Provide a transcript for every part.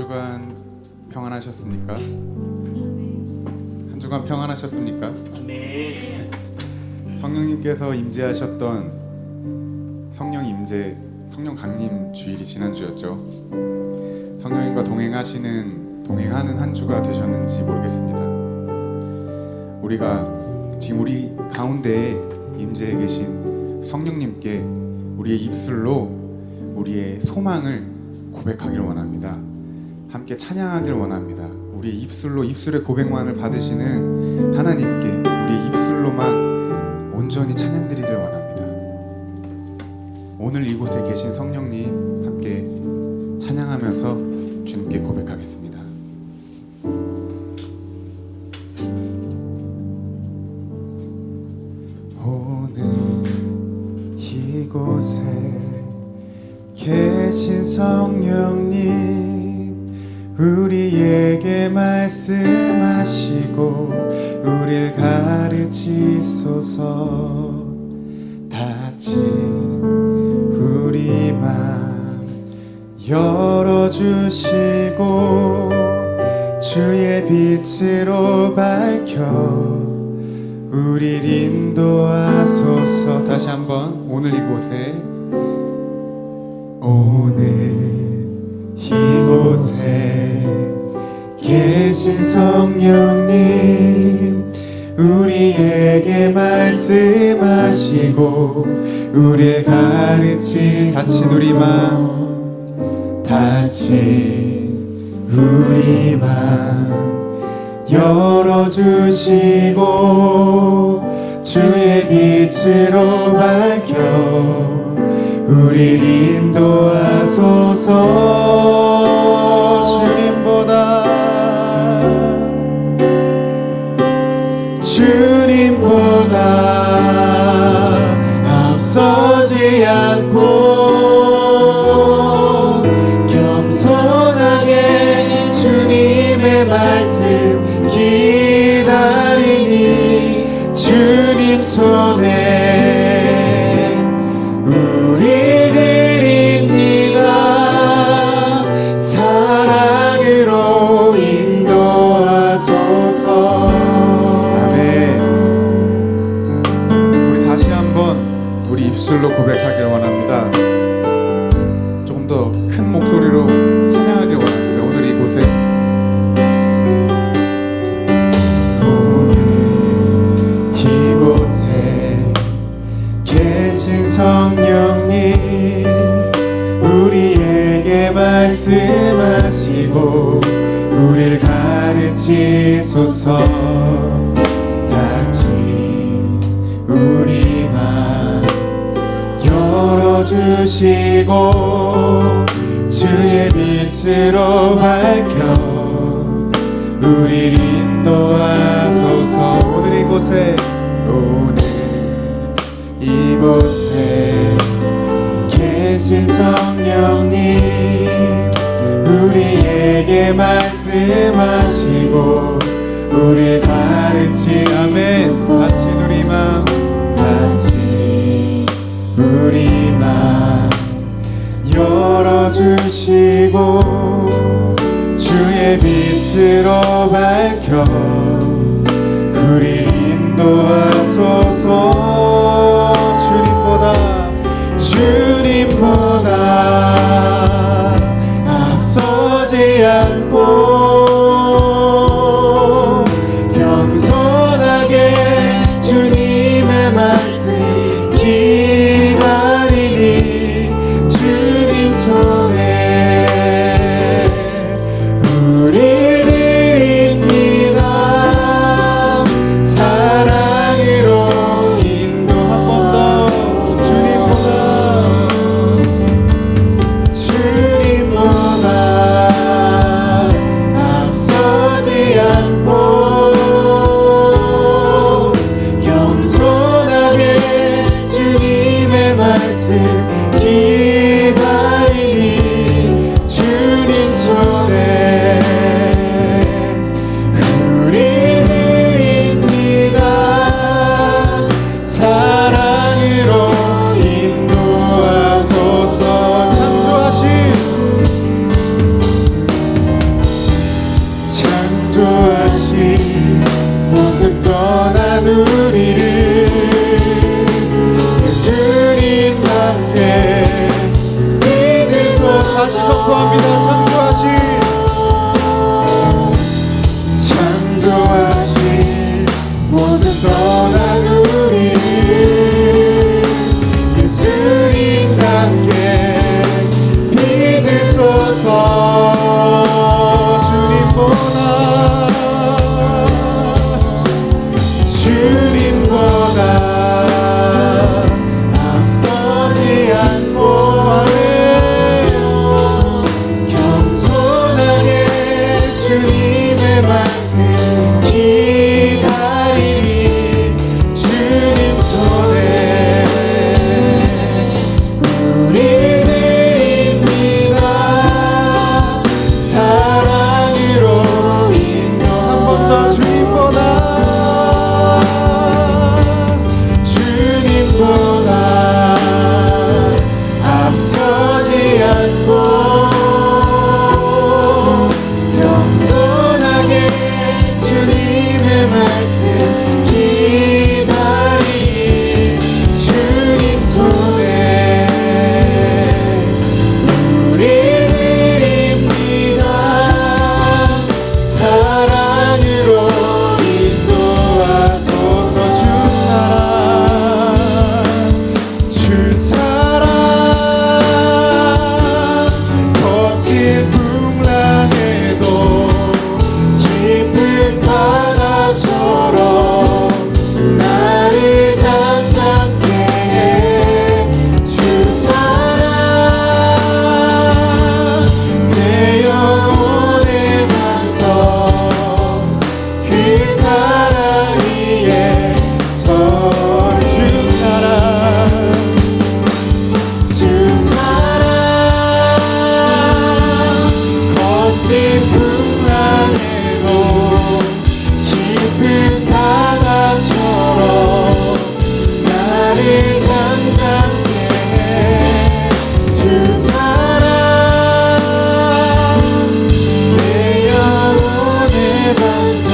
주간 평안하셨습니까? 한 주간 평안하셨습니까? 아멘. 성령님께서 임재하셨던 성령 임재, 성령 강림 주일이 지난주였죠. 성령님과 동행하는 한 주가 되셨는지 모르겠습니다. 우리가 지금 우리 가운데에 임재해 계신 성령님께 우리의 입술로 우리의 소망을 고백하기를 원합니다. 함께 찬양하길 원합니다. 우리의 입술의 고백만을 받으시는 하나님께 우리의 입술로만 온전히 찬양드리길 원합니다. 오늘 이곳에 계신 성령님 함께 찬양하면서 주님께 고백하겠습니다. 오늘 이곳에 계신 성령님 우리에게 말씀하시고 우릴 가르치소서. 닫힌 우리 맘 열어주시고 주의 빛으로 밝혀 우릴 인도하소서. 다시 한번 오늘 이곳에 이곳에 계신 성령님 우리에게 말씀하시고 우릴 닫힌 우리 맘 열어주시고 주의 빛으로 밝혀 우릴 인도하소서. 주님보다 앞서지 않고 겸손하게 주님의 말씀 기다리니 주님 손에 우릴 드립니다. 사랑으로 인도하소서. 아멘. 우리 다시 한번 우리 입술로 고백하길 원합니다. 조금 더 큰 목소리로 찬양하길 원합니다. 오늘 이곳에 계신 성령님 우리에게 말씀하시고 우릴 가르치소서. 닫힌 우리 맘 열어주시고 주의 빛으로 밝혀 우릴 인도하소서. 오늘 이곳에 계신 성령님 우리에게 말씀하시고 우릴 닫힌 우리 맘 열어주시고 주의 빛으로 밝혀 우릴 인도하소서. 주님보다 앞서지 않고 겸손하게 주님의 말씀 기다리니 주님 손에 우릴 드립니다. 사랑으로 인도. 한 번 더 주님보다 찬송합니다. 창조하신 모든 떠난 우리를 예수님답게 믿으소서. 주님보다 앞서지 않고 하네요. 겸손하게 주님의 말씀 기다리니 주님 손에 우릴 드립니다. 사랑으로 인도 한 번 더 주님보다 앞서지 않고 겸손하게 주님의 말씀 기다리 주님 손에 우릴 드립니다. 사랑으로 인도하소서. 주 사랑 거친 풍랑에도 깊은 바다처럼 나를 잠잠케 해. 주 사랑 내 영혼의 반석 그 사랑 위에 서리. 주 사랑 거친 풍랑에도 깊은 바다처럼 나를 잠잠케 해. 주 사랑 내 영혼의 반석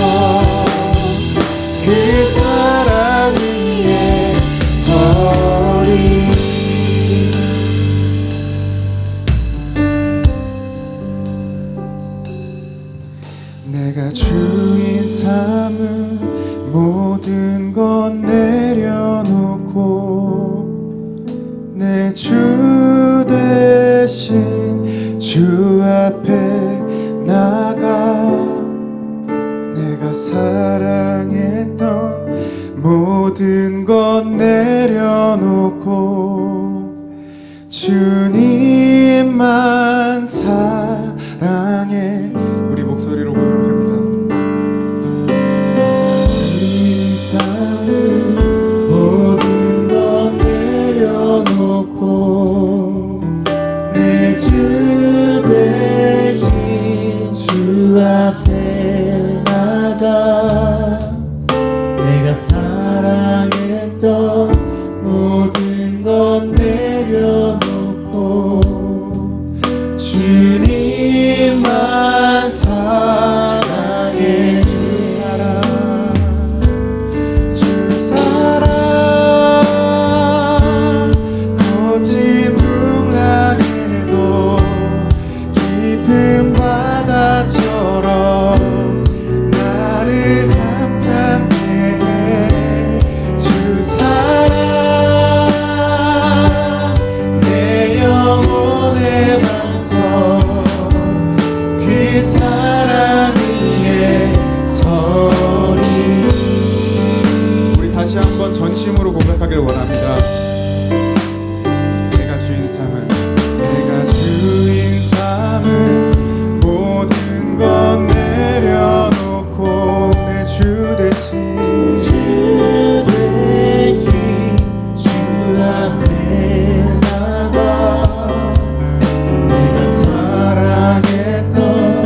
그 사랑 위에 서리. 내가 주인 삼은 모든 것 내려놓고 내 주 대신 주 앞에 나가 내가 사랑했던 모든 것 내려놓고 주님만 사랑해. 우리 목소리로 고백합니다. 모든 것 내려놓고 내 주 대신 주 앞에 나가 내가 사랑했던 모든 것 내려놓고 주님만 사랑해. 주 사랑 거친 풍랑에도 깊은 바다처럼 나를 잠잠케 해. 주 사랑 내 영혼의 반석 그 사랑 위에 서리. 우리 다시 한번 전심으로 고백하길 원합니다. 내가 주인 삼은 모든 것 내려놓고 내 주 대신 주 앞에 나가 내가 사랑했던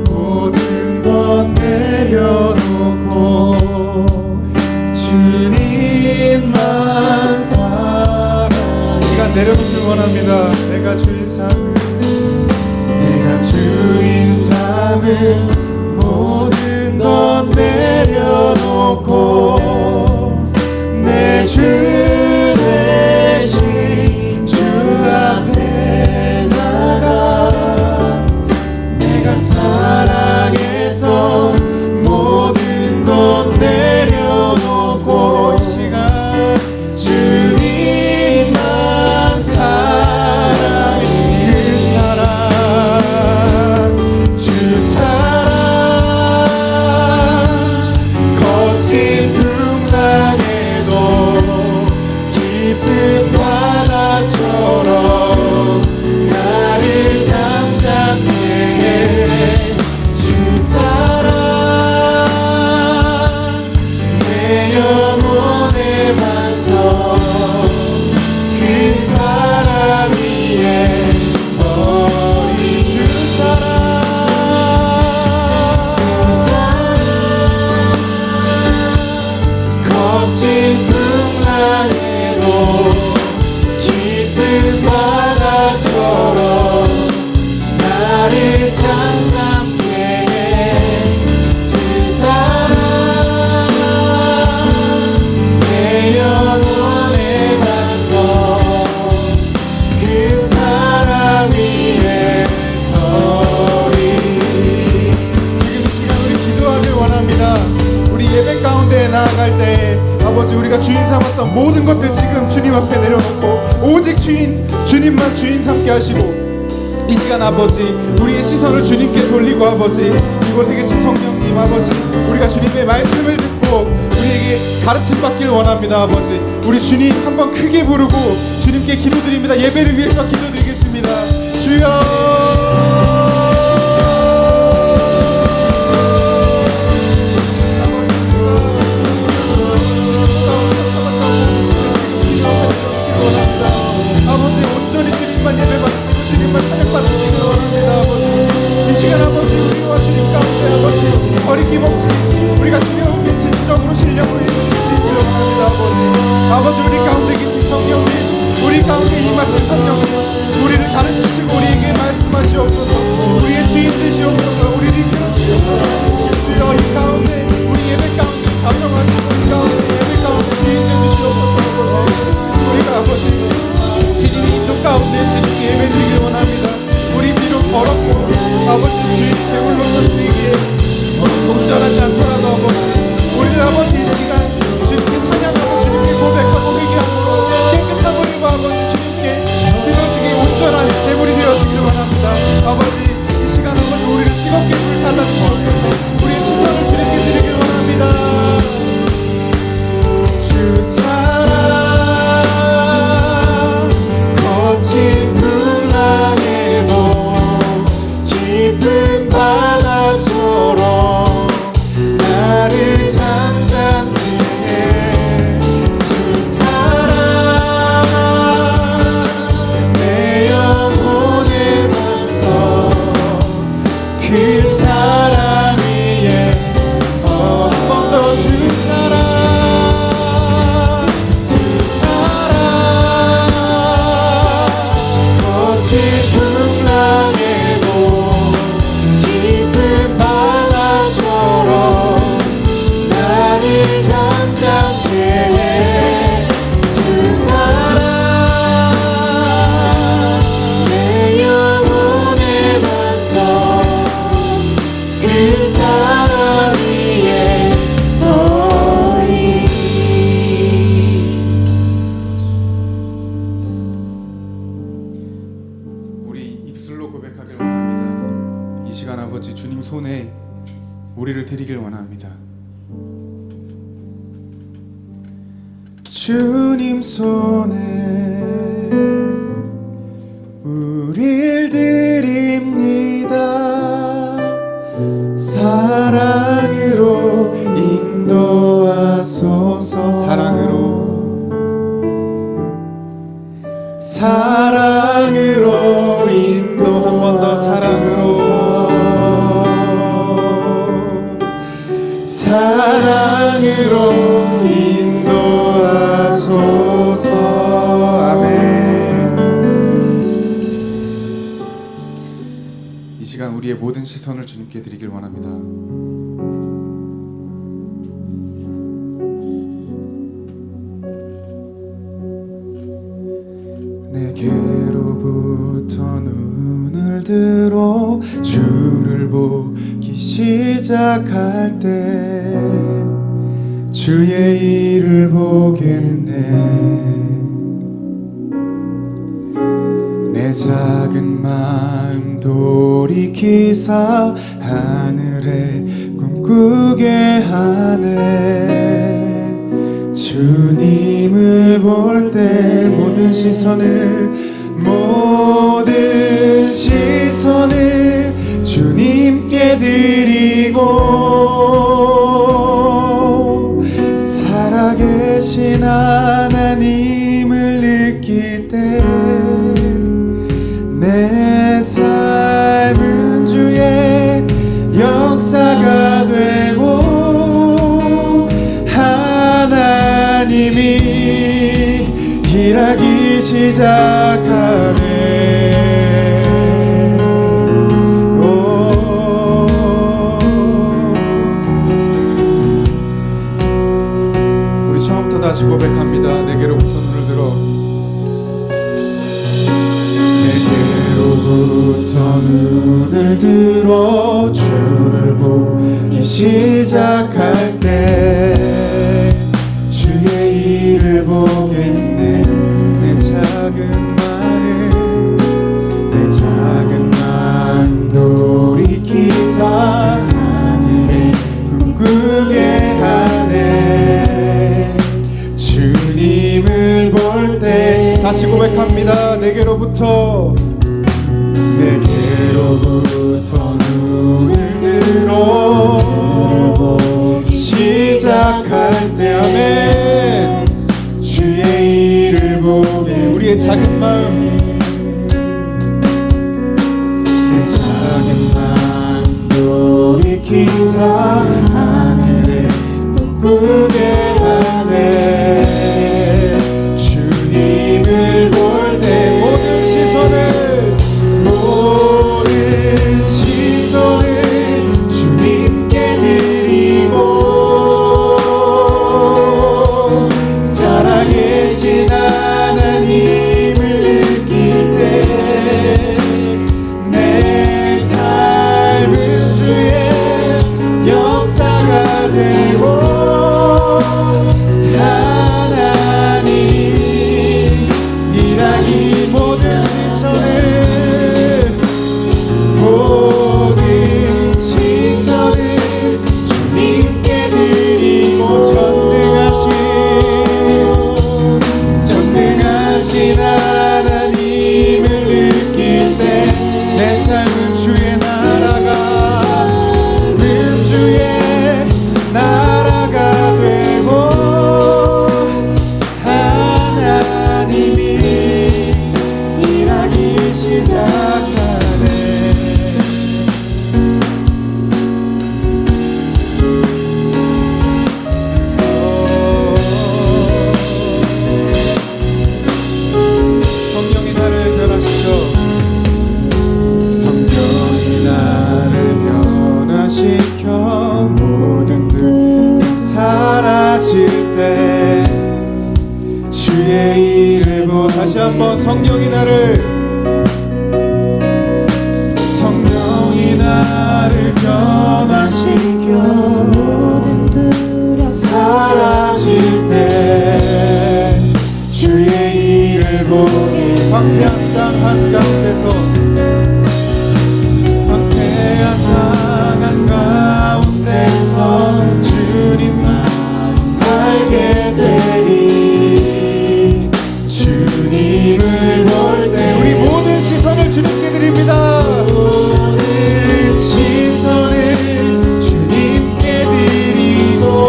모든 것 내려놓고 주님만 사랑. 이 시간 내려놓길 원합니다. 내가 주인 삼은 모든 것 내려놓고 내 주 대신 주 앞에 나가 나아갈 때 아버지 우리가 주인 삼았던 모든 것들 지금 주님 앞에 내려놓고 오직 주님만 주인 삼게 하시고 이 시간 아버지 우리의 시선을 주님께 돌리고 아버지 이곳에 계신 성령님 아버지 우리가 주님의 말씀을 듣고 우리에게 가르침 받길 원합니다. 아버지 우리 주님 한번 크게 부르고 주님께 기도드립니다. 예배를 위해서 기도드리겠습니다. 주여 찬양받으시길 원합니다. 아버지 이 시간 아버지 우리와 주님 가운데 아버지 어림없이 우리가 주님 앞에 진정으로 신령으로 드리기를 원합니다. 아버지 우리 가운데 계신 성령님 우리 가운데 임하신 성령님 우리를 가르치시고 우리에게 말씀하시옵소서. 우리의 주인 되시옵소서. 우리를 이끌어 주시옵소서. 주여 이 가운데 우리 예배 가운데 자정하시고 이 가운데 예배 가운데 주인 되시옵소서. 아버지 우리가 아버지 주님의 인도 가운데 주님께 예배드리길 원합니다. 우리 비록 더럽고 아버지 주님 제물로서 드리기에 적절하지 않더라도 아버지 우리를 아버지 이 시간 주님께 찬양하고 주님께 고백하고 회개하고 깨끗한 우리와 아버지 주님께 드려주기에 온전한 제물이 되어지기를 원합니다. 아버지 이 시간 아버지 우리를 뜨겁게 불살라주시옵소서. 우리의 시선을 주님께 드리길 원합니다. 주 사랑 거친 풍랑에도 깊은 바다처럼 나를 잠잠케 해. 주 사랑 내 영혼의 반석 그 사랑 위에 한 번 더 주 사랑 풍랑에도 깊은 바다처럼 나를 잠잠케 해. 주 사랑 내 영혼의 반석 그 사랑 위에 서리. 입술로 고백하길 원합니다. 이 시간 아버지 주님 손에 우리를 드리길 원합니다. 주님 손에 우리를 드립니다. 사랑으로 인도하소서. 사랑으로 인도 한 번 더 사랑으로 인도하소서. 아멘. 이 시간 우리의 모든 시선을 주님께 드리길 원합니다. 내게로부터 눈을 들어 주를 보기 시작할 때 주의 일을 보겠네. 내 작은 마음 돌이키사 하늘에 꿈꾸게 하네. 주님을 볼 때 모든 시선을 주님께 드리고 살아계신 하나님을 느낄 때 내 삶은 주의 역사가 되고 하나님이 일하기 시작하네. 우리 처음부터 다시 고백합니다. 내게로부터 눈을 들어 눈을 들어 주를 보기 시작할 때 다시 고백합니다. 내게로부터 눈을 들어 시작할 때 아멘. 주의 일을 보게 우리의 작은 마음 내 작은 마음 돌이키사 하늘을 꿈꾸게 하네. 주님을 볼 때 모든 시선을 주님께 드리고 살아계신 하나님을 느낄 때 내 삶은 주의 역사가 되고 하나님이 일하기 모든 시선을 주님께 드리고 전능하신 하나님을 느낄 때 내 삶은 주의 나라가 되고 하나님이 일하기 시작하네. 성령이 나를 변화시켜 모든 들 사라질 때 주의 일을 보 다시 한번 성령이 나를 변화시켜 모든 들 사라질 때 주의 일을 보니 황폐한 땅 한가운데서 주님만 알게 되리. 주님을 볼 때 우리 모든 시선을 주님께 드립니다. 모든 시선을 주님께 드리고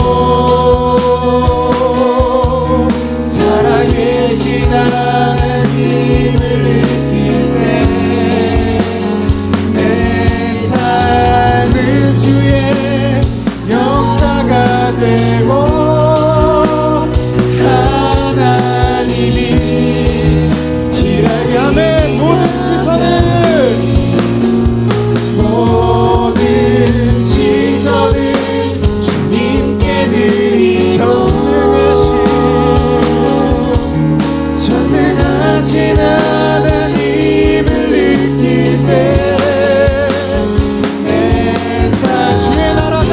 살아계신 하나님을 느낄 때 내 삶은 주의 역사가 되고 하나님이 일하게 하면 모든 시선을 주님께 드리 전능하신 하나님을 느낄 때 내 삶 주의 나라가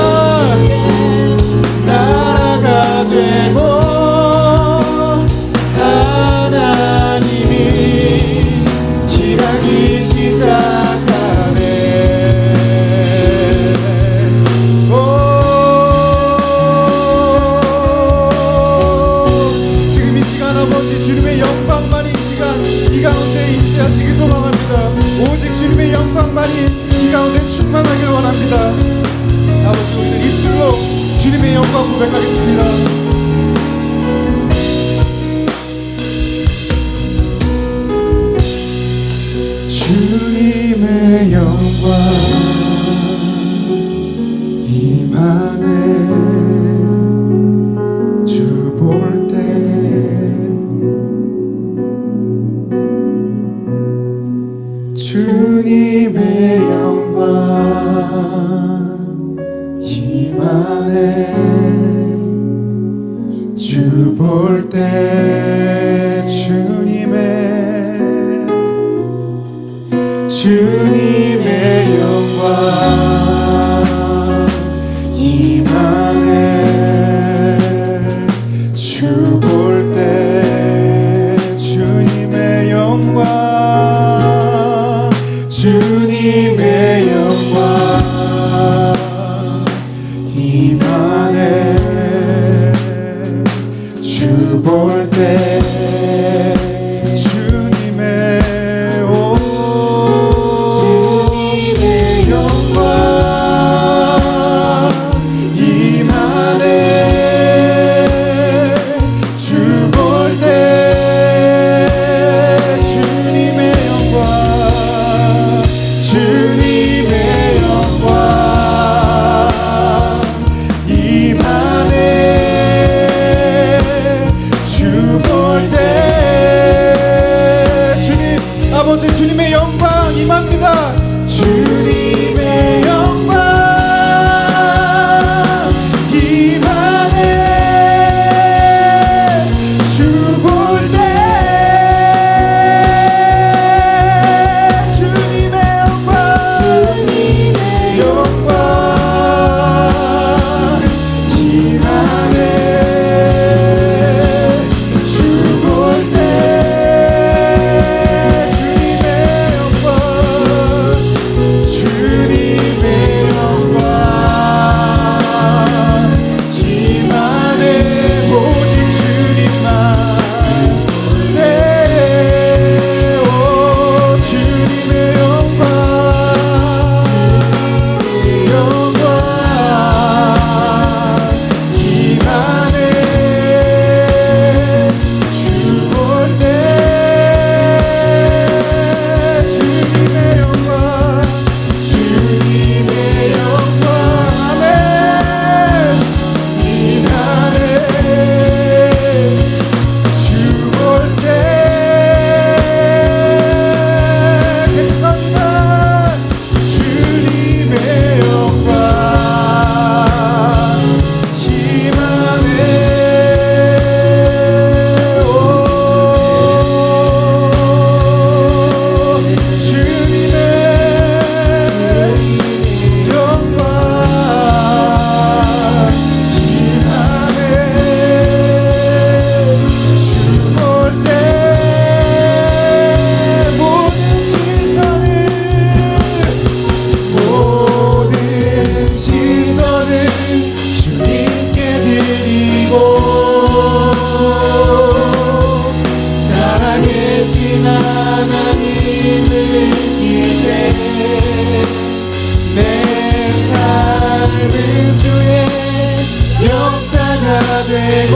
되고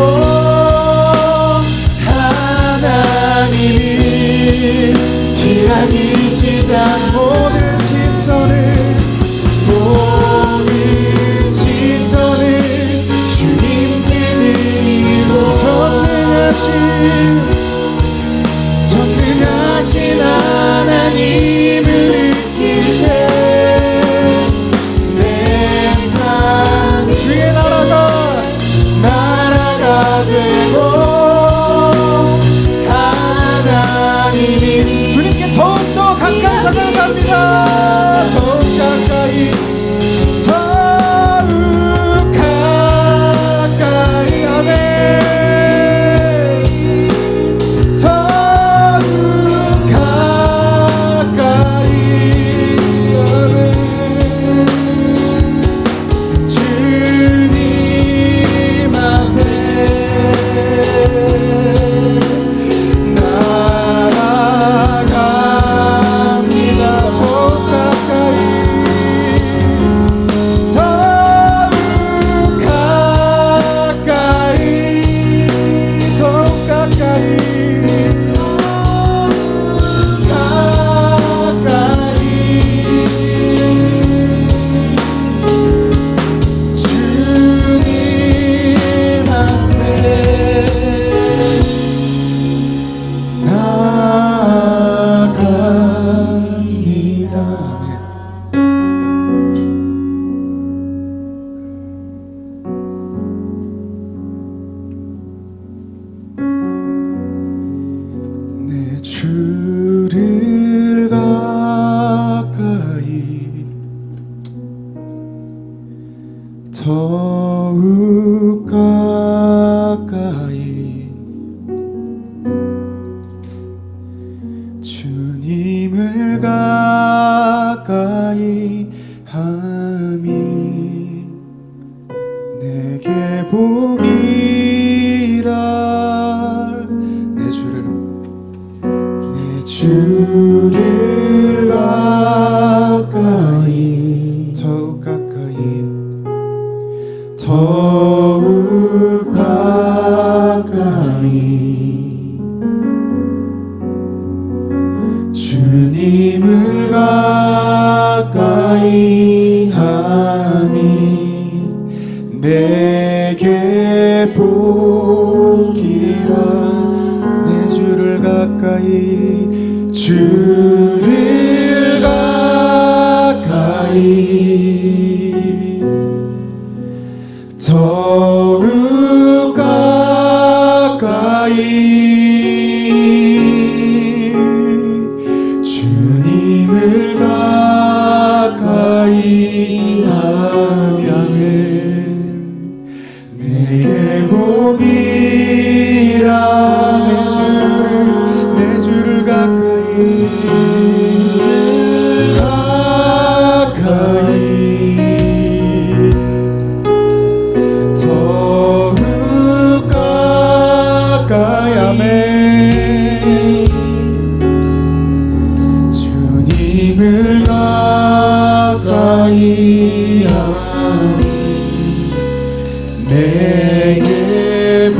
하나님이 기다리시자 모든 시선을 주님께 드리고 전능하신 하나님을 느낄 때 내 삶이 주의 나라가 되고 하나님이 주님께 더욱더 가까이 다가갑니다. 더욱 가까이 아멘. 더욱 가까이 아멘. 주님 앞에 나아갑니다. 더욱 가까이 주를 가까이 더욱 가까이 주님을 가까이 함이 내게 복이라 주를 가까이 더욱 가까이 더욱 가까이 주님을 가까이 함이 내게 복이라 내 주를 가까이 주를 가까이 더욱 가까이 주님을 가까이 하면 내게 복이라 내 주를 가까이 더욱 가까이 아멘 주님을 가까이 하니 내게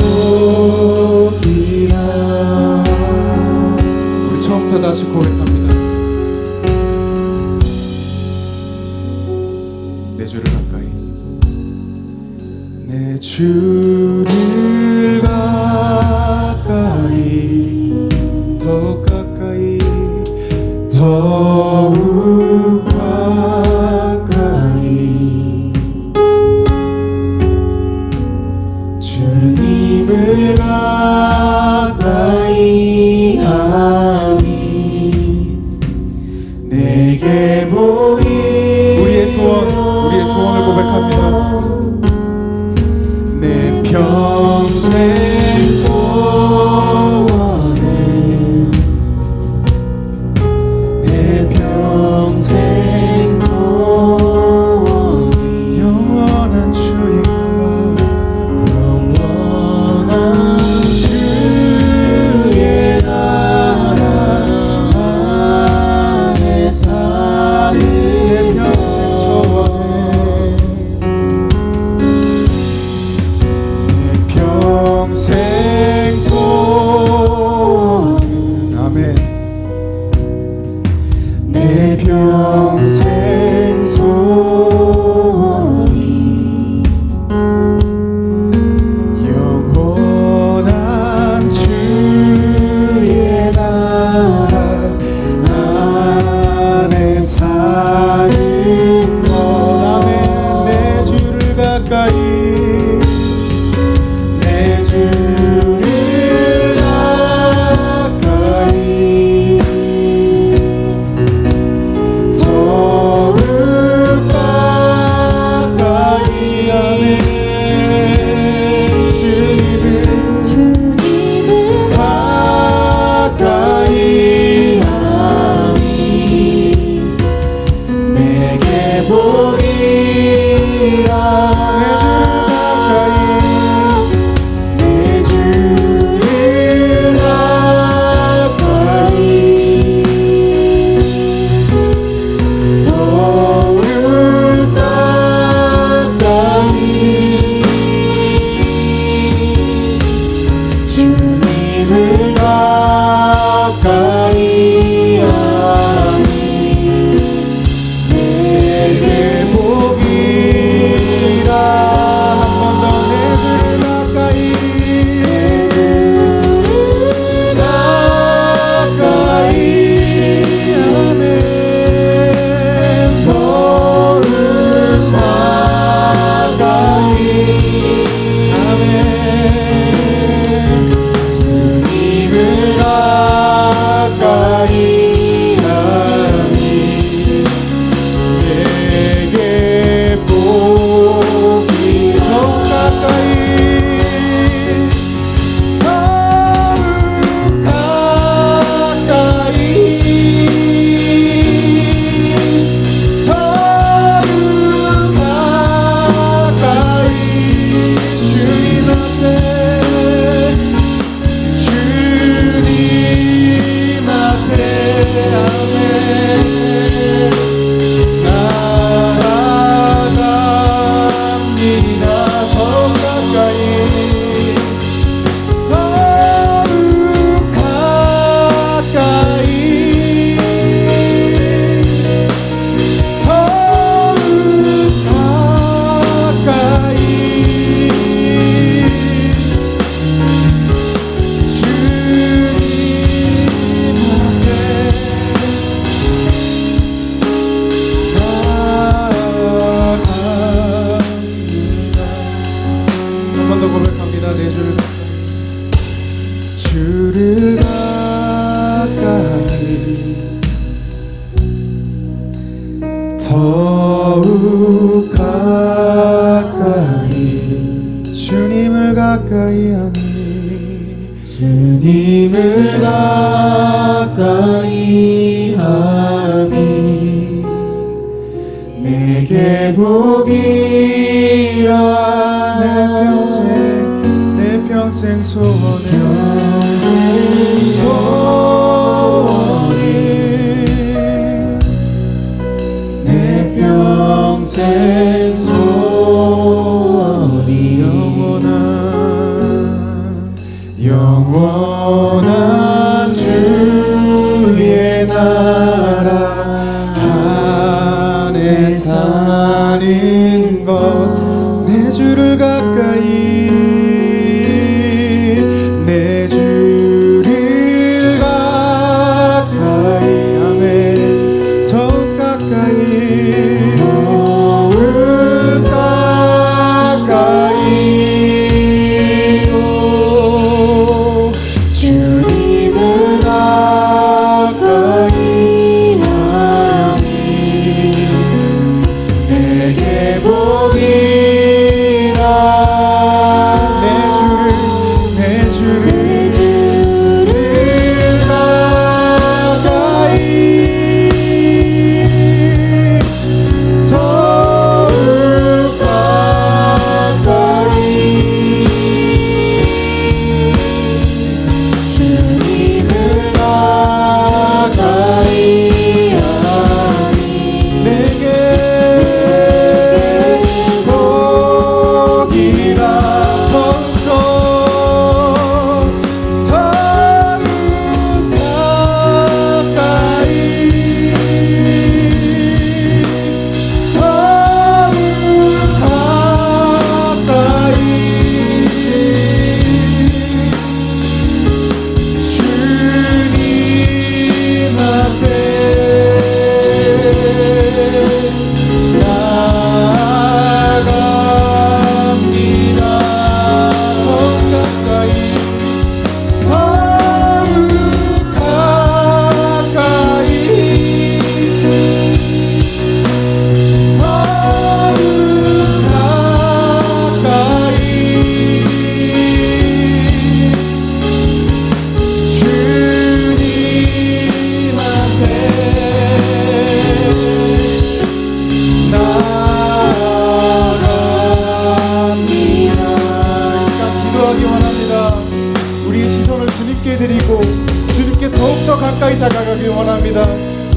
복이야. 우리 처음부터 다시 고백합니다. 내 주를 가까이 내 주를 가까이 더욱 가까이 더욱 가까이 주님을 가까이 하니 내게 보이 우리의 소원을 고백합니다. 내 평생 소원은 내 평생 소원 영원한 주의 가까이 하니 주님을 가까이 함이 내게 복이라. 내 평생 소원이 내 평생 소원이 영원한 주의 나라 안에 사는 것. 내 주를 가까이 내 주를 가까이 아멘 더욱 가까이 더욱 가까이 주님을 가까이 하니 내게 복이라. 내 주를 가까이 더욱 가까이 주님을 가까이 하니 내게 복이라. 더욱 주님 앞에 나아갑니다. 더욱 가까이 더욱 가까이 더욱 가까이 주님 앞에 나아갑니다. 이 시간 기도하기 원합니다. 우리의 시선을 주님께 드리고 주님께 더욱더 가까이 다가가기 원합니다.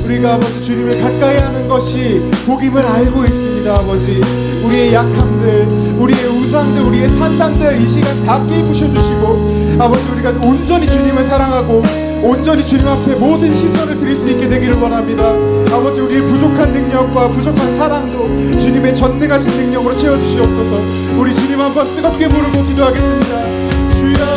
우리가 아버지 주님을 가까이 하는 것이 복임을 알고 있습니다. 아버지 우리의 약함들, 우리의 우상들, 우리의 산당들 이 시간 다 깨부셔 주시고 아버지 우리가 온전히 주님을 사랑하고 온전히 주님 앞에 모든 시선을 드릴 수 있게 되기를 원합니다. 아버지 우리의 부족한 능력과 부족한 사랑도 주님의 전능하신 능력으로 채워주시옵소서. 우리 주님 한번 뜨겁게 부르고 기도하겠습니다. 주여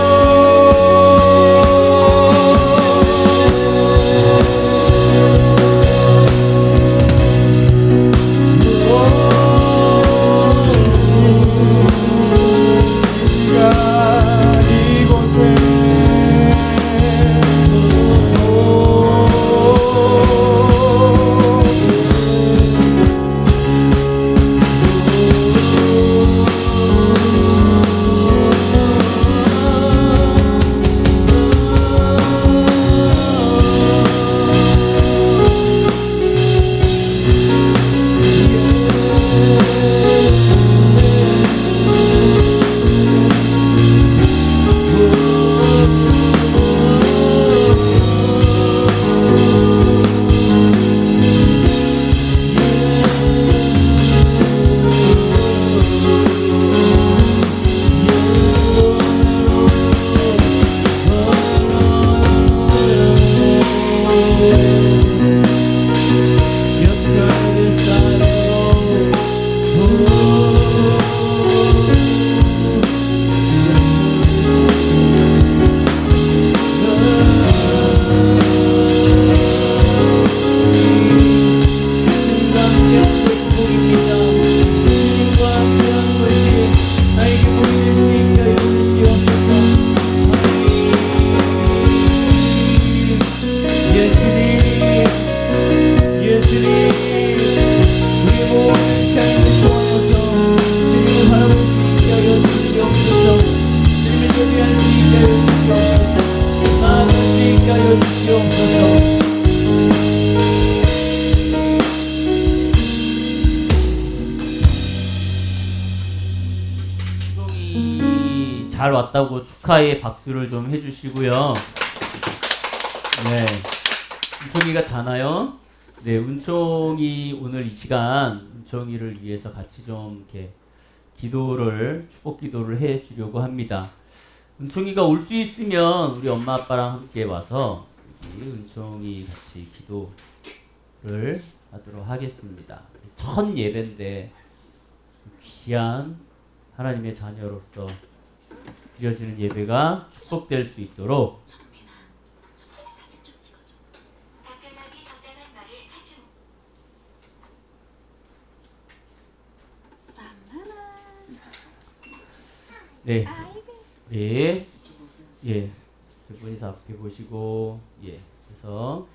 은총이 잘 왔다고 축하의 박수를 좀 해주시고요. 네, 은총이가 자나요? 네, 은총이 오늘 이 시간 은총이를 위해서 같이 좀 이렇게 축복 기도를 해 주려고 합니다. 은총이가 올 수 있으면 우리 엄마 아빠랑 함께 와서 은총이 같이 기도를 하도록 하겠습니다. 첫 예배인데 귀한 하나님의 자녀로서 드려지는 예배가 축복될 수 있도록 정민아 사진 좀 찍어줘. 답변하기 적당한 말을 찾지. 네, 네, 예, 두 분이서 앞에 보시고 그래서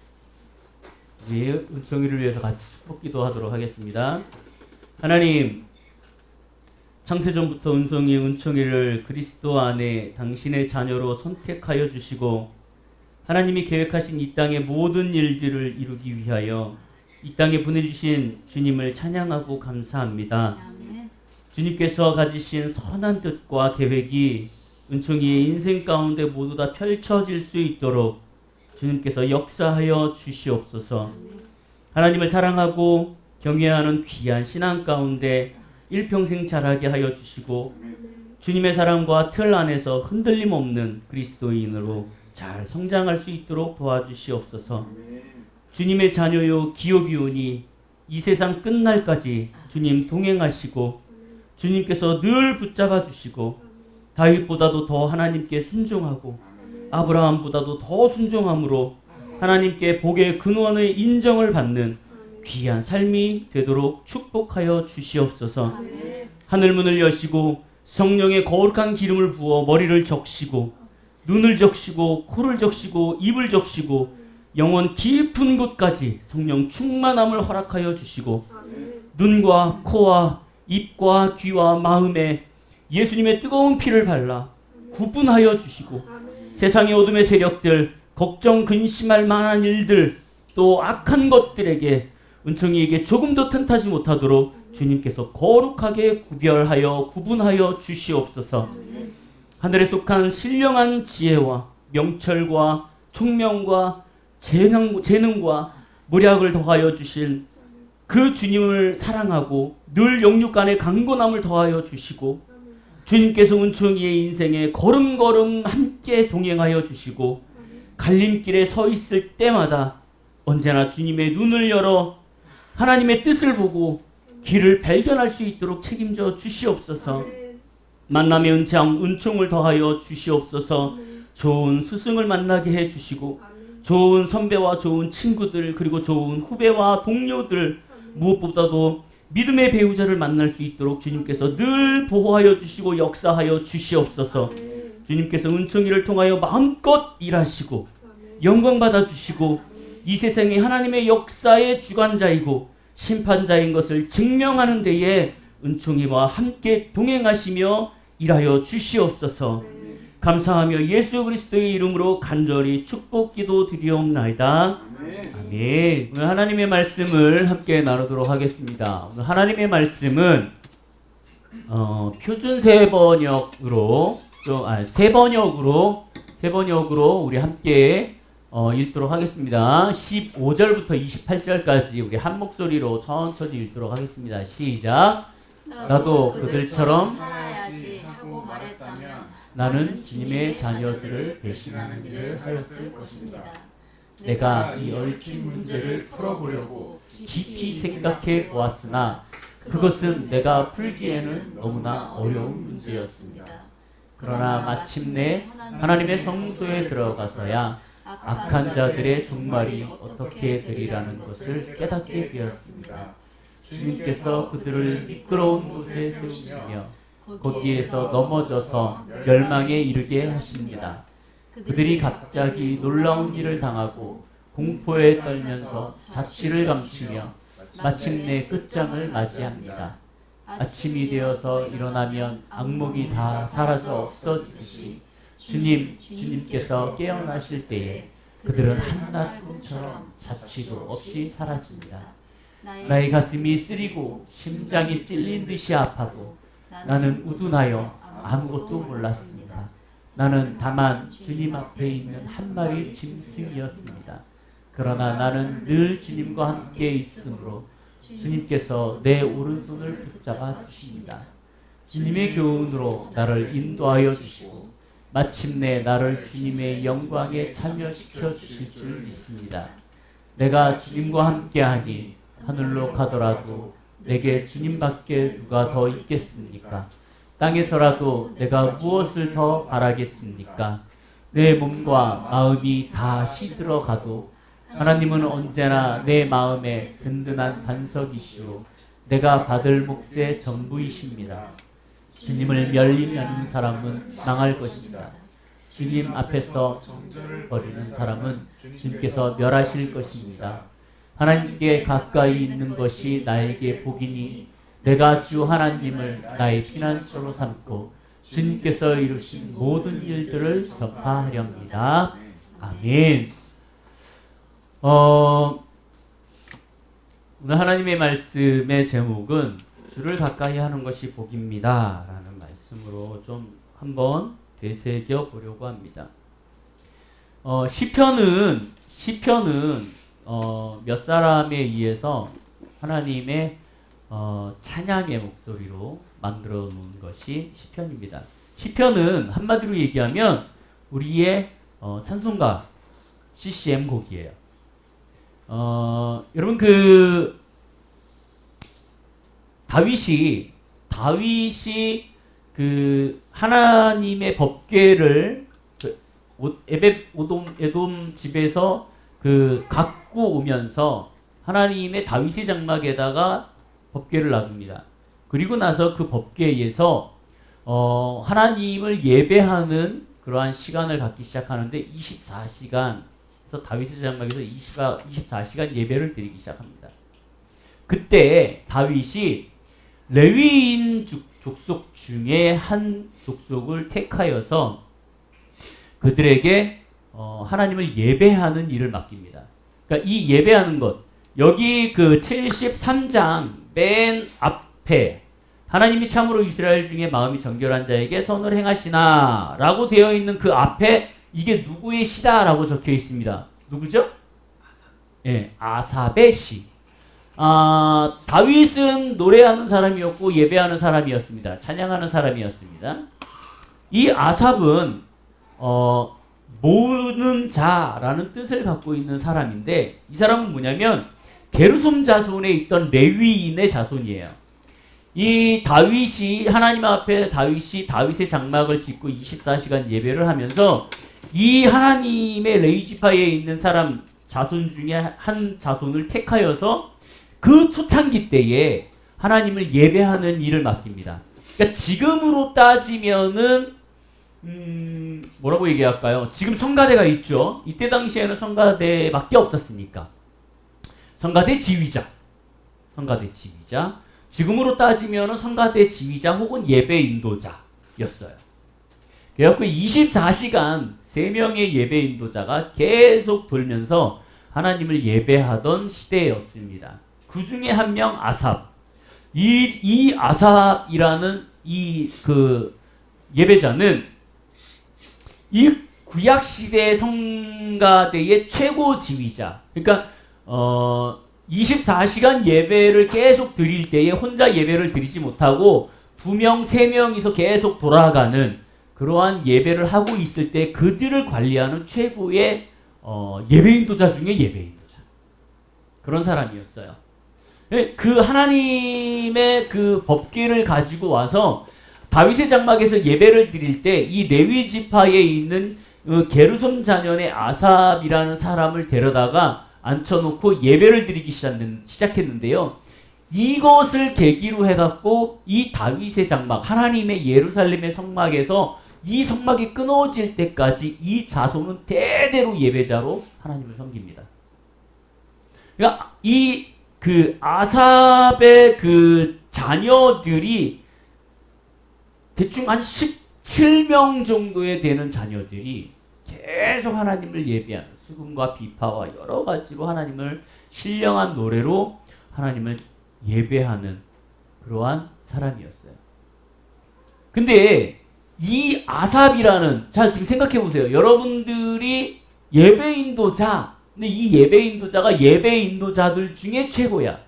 우리 은총이를 위해서 같이 축복 기도하도록 하겠습니다. 하나님, 창세전부터 은총이를 그리스도 안에 당신의 자녀로 선택하여 주시고 하나님이 계획하신 이 땅의 모든 일들을 이루기 위하여 이 땅에 보내주신 주님을 찬양하고 감사합니다. 주님께서 가지신 선한 뜻과 계획이 은총이의 인생 가운데 모두 다 펼쳐질 수 있도록 주님께서 역사하여 주시옵소서. 하나님을 사랑하고 경외하는 귀한 신앙 가운데 일평생 자라게 하여 주시고 주님의 사랑과 틀 안에서 흔들림 없는 그리스도인으로 잘 성장할 수 있도록 도와주시옵소서. 주님의 자녀요 기업이오니 이 세상 끝날까지 주님 동행하시고 주님께서 늘 붙잡아 주시고 다윗보다도 더 하나님께 순종하고 아브라함보다도 더 순종함으로 하나님께 복의 근원의 인정을 받는 귀한 삶이 되도록 축복하여 주시옵소서. 하늘문을 여시고 성령의 거룩한 기름을 부어 머리를 적시고 눈을 적시고 코를 적시고 입을 적시고 영원 깊은 곳까지 성령 충만함을 허락하여 주시고 눈과 코와 입과 귀와 마음에 예수님의 뜨거운 피를 발라 구분하여 주시고 세상의 어둠의 세력들, 걱정 근심할 만한 일들, 또 악한 것들에게 은총이에게 조금도 틈타지 못하도록 주님께서 거룩하게 구별하여 구분하여 주시옵소서. 하늘에 속한 신령한 지혜와 명철과 총명과 재능과 모략을 더하여 주신 그 주님을 사랑하고 늘 영육간의 강건함을 더하여 주시고 주님께서 은총이의 인생에 걸음걸음 함께 동행하여 주시고 갈림길에 서 있을 때마다 언제나 주님의 눈을 열어 하나님의 뜻을 보고 길을 발견할 수 있도록 책임져 주시옵소서. 만남의 은총을 더하여 주시옵소서. 좋은 스승을 만나게 해주시고 좋은 선배와 좋은 친구들 그리고 좋은 후배와 동료들 무엇보다도 믿음의 배우자를 만날 수 있도록 주님께서 늘 보호하여 주시고 역사하여 주시옵소서. 주님께서 은총이를 통하여 마음껏 일하시고 영광 받아주시고 이 세상에 하나님의 역사의 주관자이고 심판자인 것을 증명하는 데에 은총이와 함께 동행하시며 일하여 주시옵소서. 감사하며 예수 그리스도의 이름으로 간절히 축복 기도 드리옵나이다. 아멘. 오늘 하나님의 말씀을 함께 나누도록 하겠습니다. 오늘 하나님의 말씀은 표준 세번역으로 세번역으로 우리 함께 읽도록 하겠습니다. 15절부터 28절까지 우리 한 목소리로 천천히 읽도록 하겠습니다. 시작. 나도 그들처럼 살아야지 하고 말했다면 나는 주님의 자녀들을 배신하는 일을 하였을 것입니다. 내가 이 얽힌 문제를 풀어보려고 깊이 생각해 보았으나 그것은 내가 풀기에는 너무나 어려운 문제였습니다. 그러나 마침내 하나님의 성소에 들어가서야 악한 자들의 종말이 어떻게 되리라는 것을 깨닫게 되었습니다. 주님께서 그들을 미끄러운 곳에 세우시며 거기에서 넘어져서 멸망에 이르게 하십니다. 그들이 갑자기 놀라운 일을 당하고 공포에 떨면서 자취를 감추며 마침내 끝장을 맞이합니다. 아침이 되어서 일어나면 악몽이 다 사라져 없어지듯이 주님께서 깨어나실 때에 그들은 한낱 꿈처럼 자취도 없이 사라집니다. 나의 가슴이 쓰리고 심장이 찔린 듯이 아파도 나는 우둔하여 아무것도 몰랐습니다. 나는 다만 주님 앞에 있는 한 마리 짐승이었습니다. 그러나 나는 늘 주님과 함께 있으므로 주님께서 내 오른손을 붙잡아 주십니다. 주님의 교훈으로 나를 인도하여 주시고 마침내 나를 주님의 영광에 참여시켜 주실 줄 믿습니다. 내가 주님과 함께하니 하늘로 가더라도 내게 주님밖에 누가 더 있겠습니까? 땅에서라도 내가 무엇을 더 바라겠습니까? 내 몸과 마음이 다 시들어가도 하나님은 언제나 내 마음에 든든한 반석이시오 내가 받을 몫의 전부이십니다. 주님을 멸리하는 사람은 망할 것입니다. 주님 앞에서 정죄를 벌이는 사람은 주님께서 멸하실 것입니다. 하나님께 가까이 있는 것이 나에게 복이니 내가 주 하나님을 나의 피난처로 삼고 주님께서 이루신 모든 일들을 전파하렵니다. 아멘. 오늘 하나님의 말씀의 제목은 주를 가까이 하는 것이 복입니다 라는 말씀으로 좀 한번 되새겨 보려고 합니다. 시편은 몇 사람에 의해서 하나님의 찬양의 목소리로 만들어 놓은 것이 시편입니다. 시편은 한마디로 얘기하면 우리의 찬송가 CCM 곡이에요. 여러분 다윗이 하나님의 법궤를 에돔 집에서 갖고 오면서 하나님의 다윗의 장막에다가 법궤를 놔둡니다. 그리고 나서 그 법궤에서 하나님을 예배하는 그러한 시간을 갖기 시작하는데 24시간 다윗의 장막에서 24시간 예배를 드리기 시작합니다. 그때 다윗이 레위인 족속 중에 한 족속을 택하여서 그들에게 하나님을 예배하는 일을 맡깁니다. 그러니까 이 예배하는 것, 여기 73장 맨 앞에 하나님이 참으로 이스라엘 중에 마음이 정결한 자에게 선을 행하시나 라고 되어 있는 그 앞에 이게 누구의 시다 라고 적혀 있습니다. 누구죠? 아삽의 시. 다윗은 노래하는 사람이었고 예배하는 사람이었습니다. 찬양하는 사람이었습니다. 이 아삽은 모으는 자라는 뜻을 갖고 있는 사람인데 이 사람은 뭐냐면 게르솜 자손에 있던 레위인의 자손이에요. 이 다윗이 하나님 앞에 다윗의 장막을 짓고 24시간 예배를 하면서 이 하나님의 레위 지파에 있는 사람 자손 중에 한 자손을 택하여서 그 초창기 때에 하나님을 예배하는 일을 맡깁니다. 그러니까 지금으로 따지면은 뭐라고 얘기할까요? 지금 성가대가 있죠. 이때 당시에는 성가대밖에 없었으니까. 성가대 지휘자. 지금으로 따지면은 성가대 지휘자 혹은 예배 인도자였어요. 그래갖고 24시간 3명의 예배 인도자가 계속 돌면서 하나님을 예배하던 시대였습니다. 그 중에 한 명 아삽. 이 아삽이라는 예배자는 이 구약 시대 성가대의 최고 지휘자. 그러니까 24시간 예배를 계속 드릴 때에 혼자 예배를 드리지 못하고 2명, 3명이서 계속 돌아가는 그러한 예배를 하고 있을 때 그들을 관리하는 최고의 예배인도자 중에 예배인도자. 그런 사람이었어요. 그 하나님의 그 법궤를 가지고 와서 다윗의 장막에서 예배를 드릴 때 이 레위 지파에 있는 게르솜 자손의 아삽이라는 사람을 데려다가 앉혀놓고 예배를 드리기 시작했는데요. 이것을 계기로 해갖고 이 다윗의 장막, 하나님의 예루살렘의 성막에서 이 성막이 끊어질 때까지 이 자손은 대대로 예배자로 하나님을 섬깁니다. 그러니까 아삽의 자녀들이 대충 한 17명 정도에 되는 자녀들이 계속 하나님을 예배하는 수금과 비파와 여러 가지로 하나님을 신령한 노래로 하나님을 예배하는 그러한 사람이었어요. 근데 이 아삽이라는, 자, 지금 생각해 보세요. 여러분들이 예배 인도자, 근데 이 예배 인도자가 예배 인도자들 중에 최고야.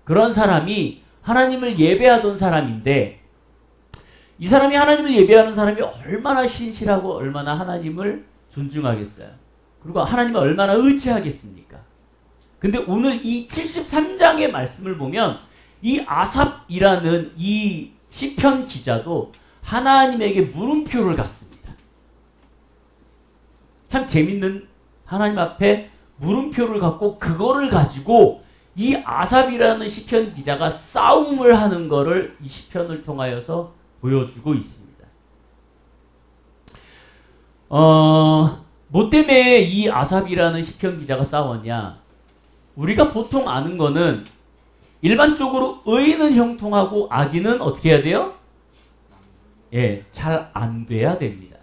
그런 사람이 하나님을 예배하던 사람인데, 이 사람이 하나님을 예배하는 사람이 얼마나 신실하고 얼마나 하나님을 존중하겠어요. 그리고 하나님을 얼마나 의지하겠습니까? 근데 오늘 이 73장의 말씀을 보면 이 아삽이라는 이 시편 기자도 하나님에게 물음표를 갖습니다. 참 재밌는, 하나님 앞에 물음표를 갖고 그거를 가지고 이 아삽이라는 시편 기자가 싸움을 하는 거를 이 시편을 통하여서 보여주고 있습니다. 뭐 때문에 이 아삽이라는 시편 기자가 싸웠냐? 우리가 보통 아는 거는 일반적으로 의인은 형통하고 악인은 어떻게 해야 돼요? 예, 잘 안 돼야 됩니다.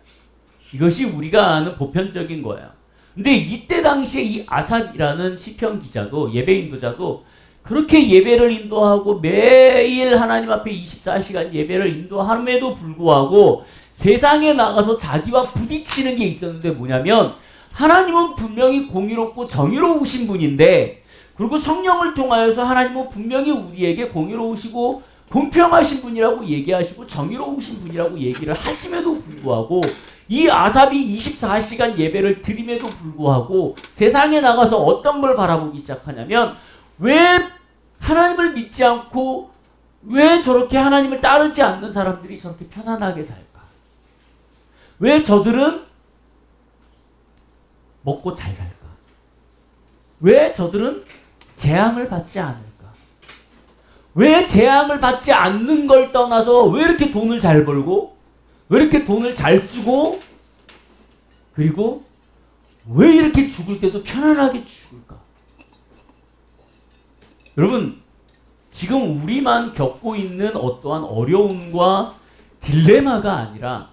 이것이 우리가 아는 보편적인 거예요. 근데 이때 당시에 이 아삽이라는 시편 기자도, 예배 인도자도 그렇게 예배를 인도하고 매일 하나님 앞에 24시간 예배를 인도함에도 불구하고 세상에 나가서 자기와 부딪히는 게 있었는데 뭐냐면, 하나님은 분명히 공의롭고 정의로우신 분인데, 그리고 성령을 통하여서 하나님은 분명히 우리에게 공의로우시고 공평하신 분이라고 얘기하시고 정의로우신 분이라고 얘기를 하심에도 불구하고 이 아삽이 24시간 예배를 드림에도 불구하고 세상에 나가서 어떤 걸 바라보기 시작하냐면, 왜 하나님을 믿지 않고 왜 저렇게 하나님을 따르지 않는 사람들이 저렇게 편안하게 살까? 왜 저들은 먹고 잘 살까? 왜 저들은 재앙을 받지 않을까? 왜 재앙을 받지 않는 걸 떠나서 왜 이렇게 돈을 잘 벌고, 왜 이렇게 돈을 잘 쓰고, 그리고 왜 이렇게 죽을 때도 편안하게 죽을까? 여러분, 지금 우리만 겪고 있는 어떠한 어려움과 딜레마가 아니라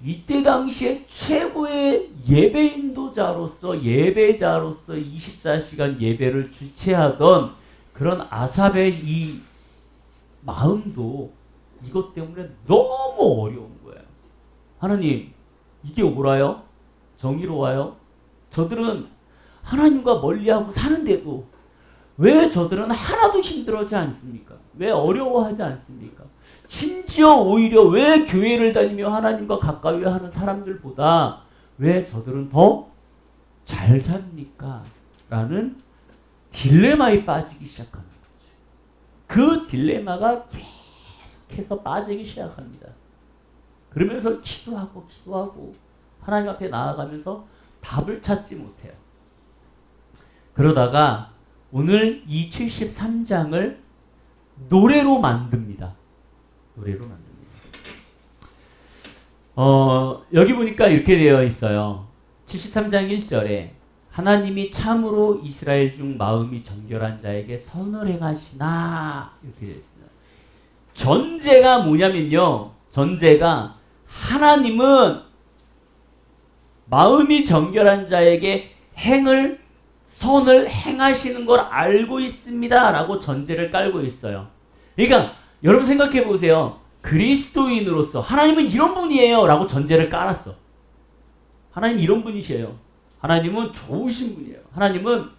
이때 당시에 최고의 예배 인도자로서, 예배자로서 24시간 예배를 주최하던 그런 아삽의 이 마음도 이것 때문에 너무 어려운 거예요. 하나님, 이게 옳아요? 정의로워요? 저들은 하나님과 멀리하고 사는데도 왜 저들은 하나도 힘들어하지 않습니까? 왜 어려워하지 않습니까? 심지어 오히려 왜 교회를 다니며 하나님과 가까이 하는 사람들보다 왜 저들은 더 잘 삽니까? 라는 딜레마에 빠지기 시작하는 거죠. 그 딜레마가 계속해서 빠지기 시작합니다. 그러면서 기도하고 하나님 앞에 나아가면서 답을 찾지 못해요. 그러다가 오늘 이 73장을 노래로 만듭니다. 노래로 만듭니다. 여기 보니까 이렇게 되어 있어요. 73장 1절에 하나님이 참으로 이스라엘 중 마음이 정결한 자에게 선을 행하시나, 이렇게 되어 있습니다. 전제가 뭐냐면요, 전제가 하나님은 마음이 정결한 자에게 선을 행하시는 걸 알고 있습니다 라고 전제를 깔고 있어요. 그러니까 여러분 생각해 보세요. 그리스도인으로서 하나님은 이런 분이에요 라고 전제를 깔았어. 하나님 이런 분이세요. 하나님은 좋으신 분이에요. 하나님은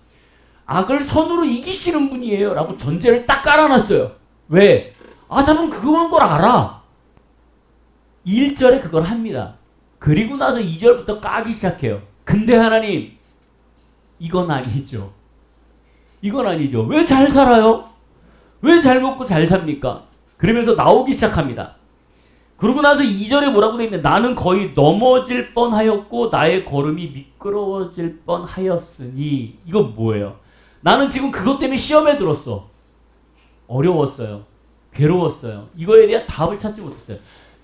악을 선으로 이기시는 분이에요 라고 전제를 딱 깔아놨어요. 왜? 아삽은 그런 걸 알아. 1절에 그걸 합니다. 그리고 나서 2절부터 까기 시작해요. 근데 하나님, 이건 아니죠. 이건 아니죠. 왜 잘 살아요? 왜 잘 먹고 잘 삽니까? 그러면서 나오기 시작합니다. 그러고 나서 2절에 뭐라고 되어 있냐면, 나는 거의 넘어질 뻔하였고 나의 걸음이 미끄러워질 뻔하였으니. 이거 뭐예요? 나는 지금 그것 때문에 시험에 들었어. 어려웠어요. 괴로웠어요. 이거에 대한 답을 찾지 못했어요.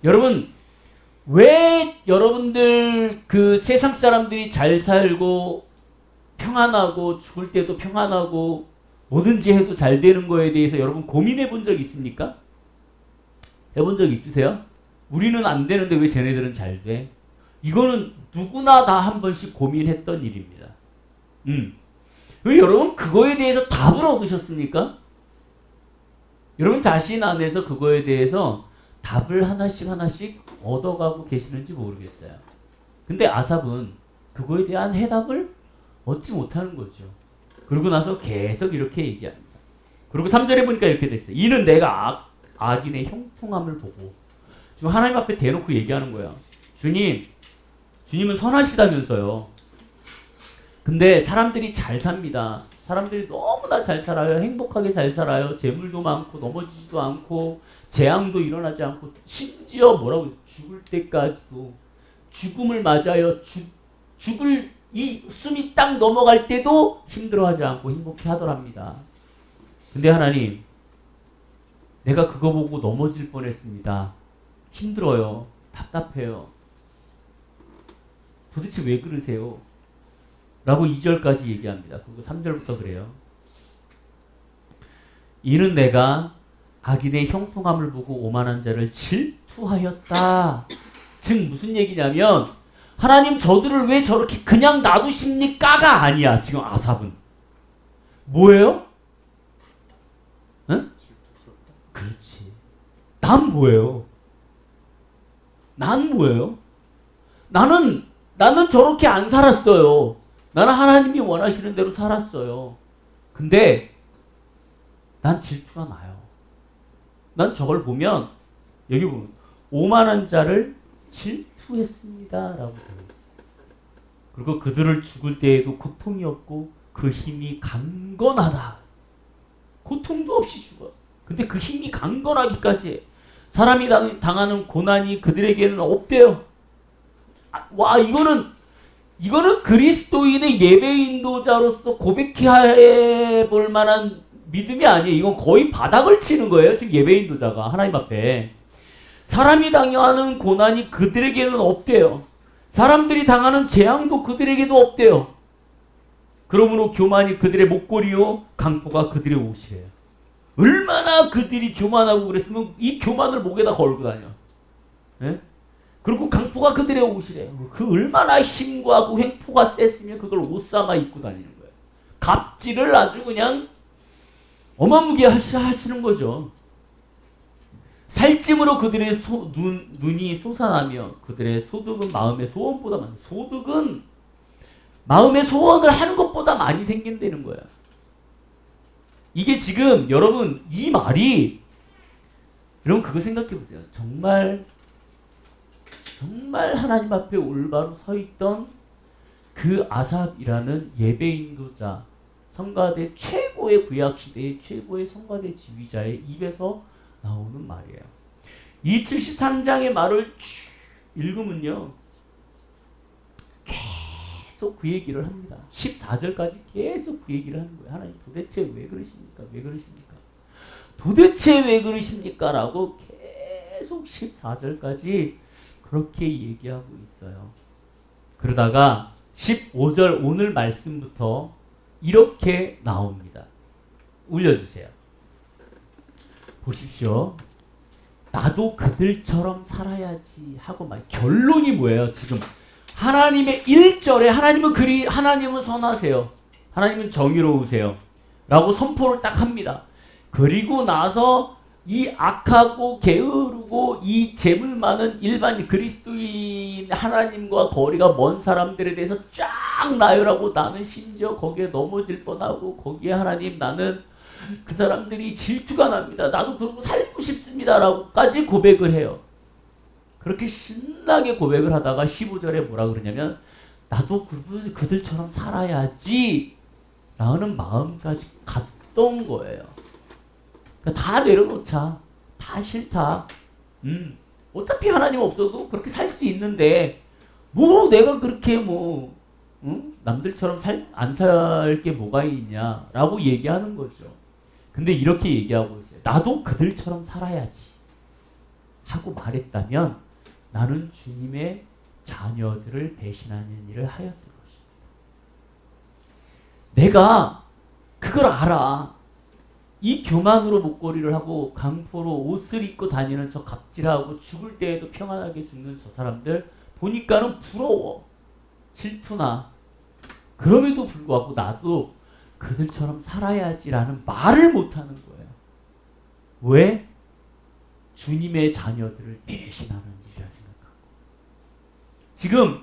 여러분, 왜 여러분들 그 세상 사람들이 잘 살고 평안하고 죽을 때도 평안하고 뭐든지 해도 잘 되는 거에 대해서 여러분 고민해 본 적 있습니까? 해본 적 있으세요? 우리는 안 되는데 왜 쟤네들은 잘 돼? 이거는 누구나 다 한 번씩 고민했던 일입니다. 왜 여러분 그거에 대해서 답을 얻으셨습니까? 여러분 자신 안에서 그거에 대해서 답을 하나씩 하나씩 얻어가고 계시는지 모르겠어요. 근데 아삽은 그거에 대한 해답을 얻지 못하는 거죠. 그러고 나서 계속 이렇게 얘기합니다. 그리고 3절에 보니까 이렇게 됐어요. 이는 내가 악인의 형통함을 보고. 지금 하나님 앞에 대놓고 얘기하는 거야. 주님은 선하시다면서요. 근데 사람들이 잘 삽니다. 사람들이 너무나 잘 살아요. 행복하게 잘 살아요. 재물도 많고 넘어지지도 않고 재앙도 일어나지 않고 심지어 뭐라고 죽을 때까지도 죽음을 맞아요. 죽을 이 숨이 딱 넘어갈 때도 힘들어하지 않고 행복해 하더랍니다. 근데 하나님, 내가 그거 보고 넘어질 뻔했습니다. 힘들어요. 답답해요. 도대체 왜 그러세요? 라고 2절까지 얘기합니다. 그리고 3절부터 그래요. 이는 내가 악인의 형통함을 보고 오만한 자를 질투하였다. 즉 무슨 얘기냐면 하나님 저들을 왜 저렇게 그냥 놔두십니까가 아니야. 지금 아삽은 뭐예요? 응? 그렇지. 난 뭐예요? 나는 저렇게 안 살았어요. 나는 하나님이 원하시는 대로 살았어요. 근데 난 질투가 나요. 난 저걸 보면 여기 보면 오만한 자를 질투했습니다 라고 되어 있어요. 그리고 그들을 죽을 때에도 고통이 없고 그 힘이 강건하다. 고통도 없이 죽어. 근데 그 힘이 강건하기까지 해. 사람이 당하는 고난이 그들에게는 없대요. 와, 이거는 그리스도인의 예배 인도자로서 고백해 볼 만한 믿음이 아니에요. 이건 거의 바닥을 치는 거예요. 지금 예배 인도자가 하나님 앞에. 사람이 당하는 고난이 그들에게는 없대요. 사람들이 당하는 재앙도 그들에게도 없대요. 그러므로 교만이 그들의 목걸이요 강포가 그들의 옷이에요. 얼마나 그들이 교만하고 그랬으면 이 교만을 목에다 걸고 다녀. 예? 그리고 강포가 그들의 옷이래요. 그 얼마나 힘과고 횡포가 셌으면 그걸 옷 삼아 입고 다니는 거예요. 갑질을 아주 그냥 어마무게 하시는 거죠. 살찜으로 그들의 눈이 솟아나며 그들의 소득은 마음의 소원보다 많아요. 소득은 마음의 소원을 하는 것보다 많이 생긴다는 거야. 이게 지금 여러분 이 말이 여러분 그거 생각해 보세요. 정말 하나님 앞에 올바로 서 있던 그 아삽이라는 예배 인도자, 성가대 최고의 구약 시대의 최고의 성가대 지휘자의 입에서 나오는 말이에요. 이 73장의 말을 쭉 읽으면요. 계속 그 얘기를 합니다. 14절까지 계속 그 얘기를 하는 거예요. 하나님 도대체 왜 그러십니까? 왜 그러십니까? 도대체 왜 그러십니까? 라고 계속 14절까지 그렇게 얘기하고 있어요. 그러다가 15절 오늘 말씀부터 이렇게 나옵니다. 올려주세요. 보십시오. 나도 그들처럼 살아야지 하고 말. 결론이 뭐예요? 지금 하나님의 1절에 하나님은 선하세요. 하나님은 정의로우세요. 라고 선포를 딱 합니다. 그리고 나서 이 악하고 게으르고 이 재물 많은 일반 그리스도인 하나님과 거리가 먼 사람들에 대해서 쫙 나열하고 나는 심지어 거기에 넘어질 뻔하고 거기에 하나님 나는 그 사람들이 질투가 납니다. 나도 그러고 살고 싶습니다. 라고까지 고백을 해요. 그렇게 신나게 고백을 하다가 15절에 뭐라 그러냐면 나도 그들처럼 살아야지 라는 마음까지 갔던 거예요. 그러니까 다 내려놓자. 다 싫다. 어차피 하나님 없어도 그렇게 살 수 있는데 뭐 내가 그렇게 남들처럼 안 살 게 뭐가 있냐 라고 얘기하는 거죠. 근데 이렇게 얘기하고 있어요. 나도 그들처럼 살아야지 하고 말했다면 나는 주님의 자녀들을 배신하는 일을 하였을 것입니다. 내가 그걸 알아. 이 교만으로 목걸이를 하고 강포로 옷을 입고 다니는 저 갑질하고 죽을 때에도 평안하게 죽는 저 사람들 보니까는 부러워. 질투나. 그럼에도 불구하고 나도 그들처럼 살아야지라는 말을 못하는 거예요. 왜? 주님의 자녀들을 배신하는 일이라 생각하고, 지금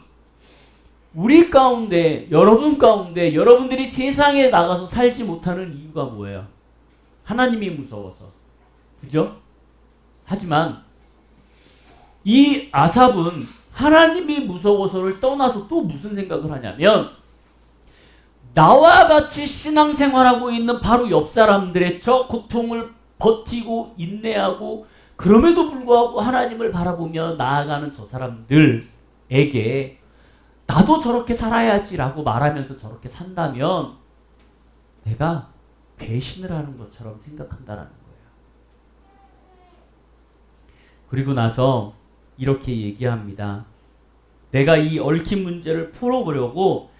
우리 가운데, 여러분 가운데, 여러분들이 세상에 나가서 살지 못하는 이유가 뭐예요? 하나님이 무서워서. 그죠? 하지만 이 아삽은 하나님이 무서워서를 떠나서 또 무슨 생각을 하냐면, 나와 같이 신앙생활하고 있는 바로 옆 사람들의 저 고통을 버티고 인내하고 그럼에도 불구하고 하나님을 바라보며 나아가는 저 사람들에게 나도 저렇게 살아야지라고 말하면서 저렇게 산다면 내가 배신을 하는 것처럼 생각한다라는 거예요. 그리고 나서 이렇게 얘기합니다. 내가 이 얽힌 문제를 풀어보려고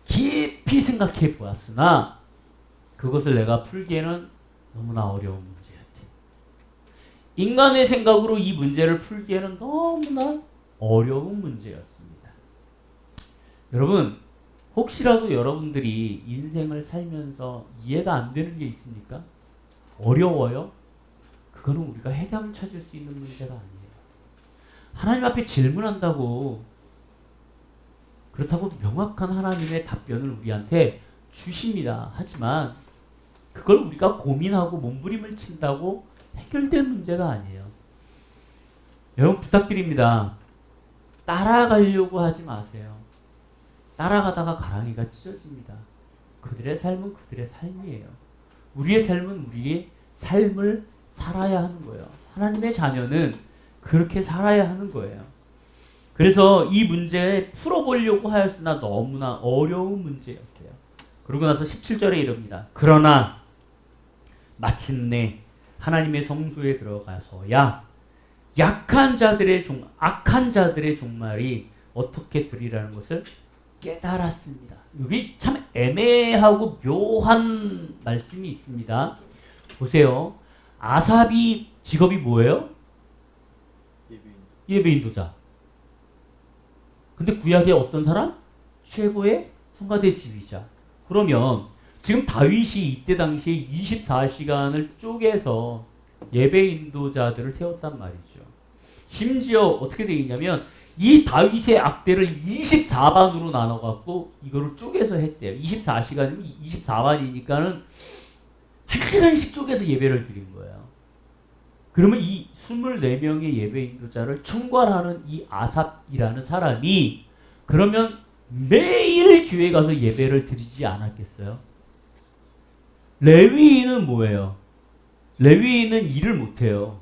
깊이 생각해 보았으나 그것을 내가 풀기에는 너무나 어려운 문제였대. 인간의 생각으로 이 문제를 풀기에는 너무나 어려운 문제였습니다. 여러분, 혹시라도 여러분들이 인생을 살면서 이해가 안 되는 게 있습니까? 어려워요? 그거는 우리가 해답을 찾을 수 있는 문제가 아니에요. 하나님 앞에 질문한다고 그렇다고 명확한 하나님의 답변을 우리한테 주십니다. 하지만 그걸 우리가 고민하고 몸부림을 친다고 해결될 문제가 아니에요. 여러분 부탁드립니다. 따라가려고 하지 마세요. 따라가다가 가랑이가 찢어집니다. 그들의 삶은 그들의 삶이에요. 우리의 삶은 우리의 삶을 살아야 하는 거예요. 하나님의 자녀는 그렇게 살아야 하는 거예요. 그래서 이 문제 풀어보려고 하였으나 너무나 어려운 문제였대요. 그러고 나서 17절에 이릅니다. 그러나 마침내 하나님의 성소에 들어가서야 악한 자들의 종말이 어떻게 되리라는 것을 깨달았습니다. 여기 참 애매하고 묘한 말씀이 있습니다. 보세요. 아삽이 직업이 뭐예요? 예배인도자. 근데 구약의 어떤 사람? 최고의 성가대 지휘자. 그러면 지금 다윗이 이때 당시에 24시간을 쪼개서 예배 인도자들을 세웠단 말이죠. 심지어 어떻게 되어 있냐면 이 다윗의 악대를 24반으로 나눠갖고 이거를 쪼개서 했대요. 24시간이면 24반이니까는 1시간씩 쪼개서 예배를 드린 거예요. 그러면 이 24명의 예배 인도자를 총괄하는 이 아삽이라는 사람이 그러면 매일 교회 가서 예배를 드리지 않았겠어요? 레위인은 뭐예요? 레위인은 일을 못해요.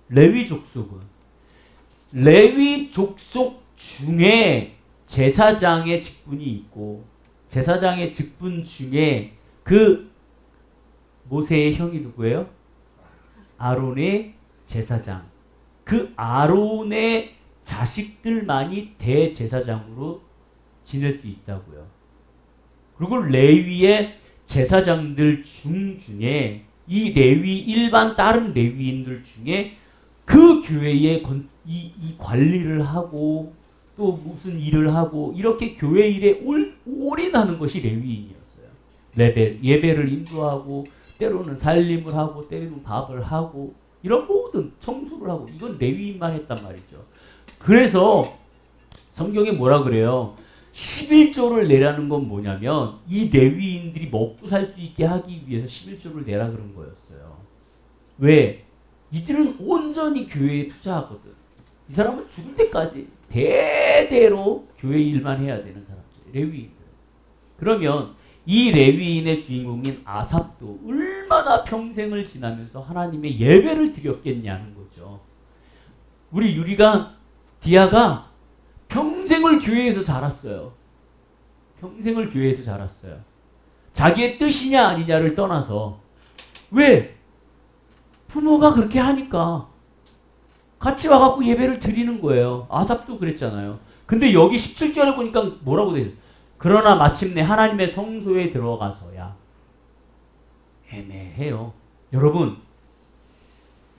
레위 족속 중에 제사장의 직분이 있고 제사장의 직분 중에 그 모세의 형이 누구예요? 아론의 제사장. 그 아론의 자식들만이 대제사장으로 지낼 수 있다고요. 그리고 레위의 제사장들 중에 이 일반 다른 레위인들 중에 그 교회의 이 관리를 하고 또 무슨 일을 하고 이렇게 교회 일에 올인하는 것이 레위인이었어요. 예배를 인도하고 때로는 살림을 하고 때로는 밥을 하고 이런 모든 청소를 하고 이건 레위인만 했단 말이죠. 그래서 성경에 뭐라 그래요? 11조를 내라는 건 뭐냐면 이 레위인들이 먹고 살 수 있게 하기 위해서 11조를 내라 그런 거였어요. 왜? 이들은 온전히 교회에 투자하거든. 이 사람은 죽을 때까지 대대로 교회 일만 해야 되는 사람들, 레위인들. 그러면 이 레위인의 주인공인 아삽도 얼마나 평생을 지나면서 하나님의 예배를 드렸겠냐는 거죠. 우리 디아가 평생을 교회에서 자랐어요. 평생을 교회에서 자랐어요. 자기의 뜻이냐 아니냐를 떠나서 왜? 부모가 그렇게 하니까 같이 와갖고 예배를 드리는 거예요. 아삽도 그랬잖아요. 근데 여기 17절을 보니까 뭐라고 돼 있어요? 그러나 마침내 하나님의 성소에 들어가서야. 애매해요. 여러분,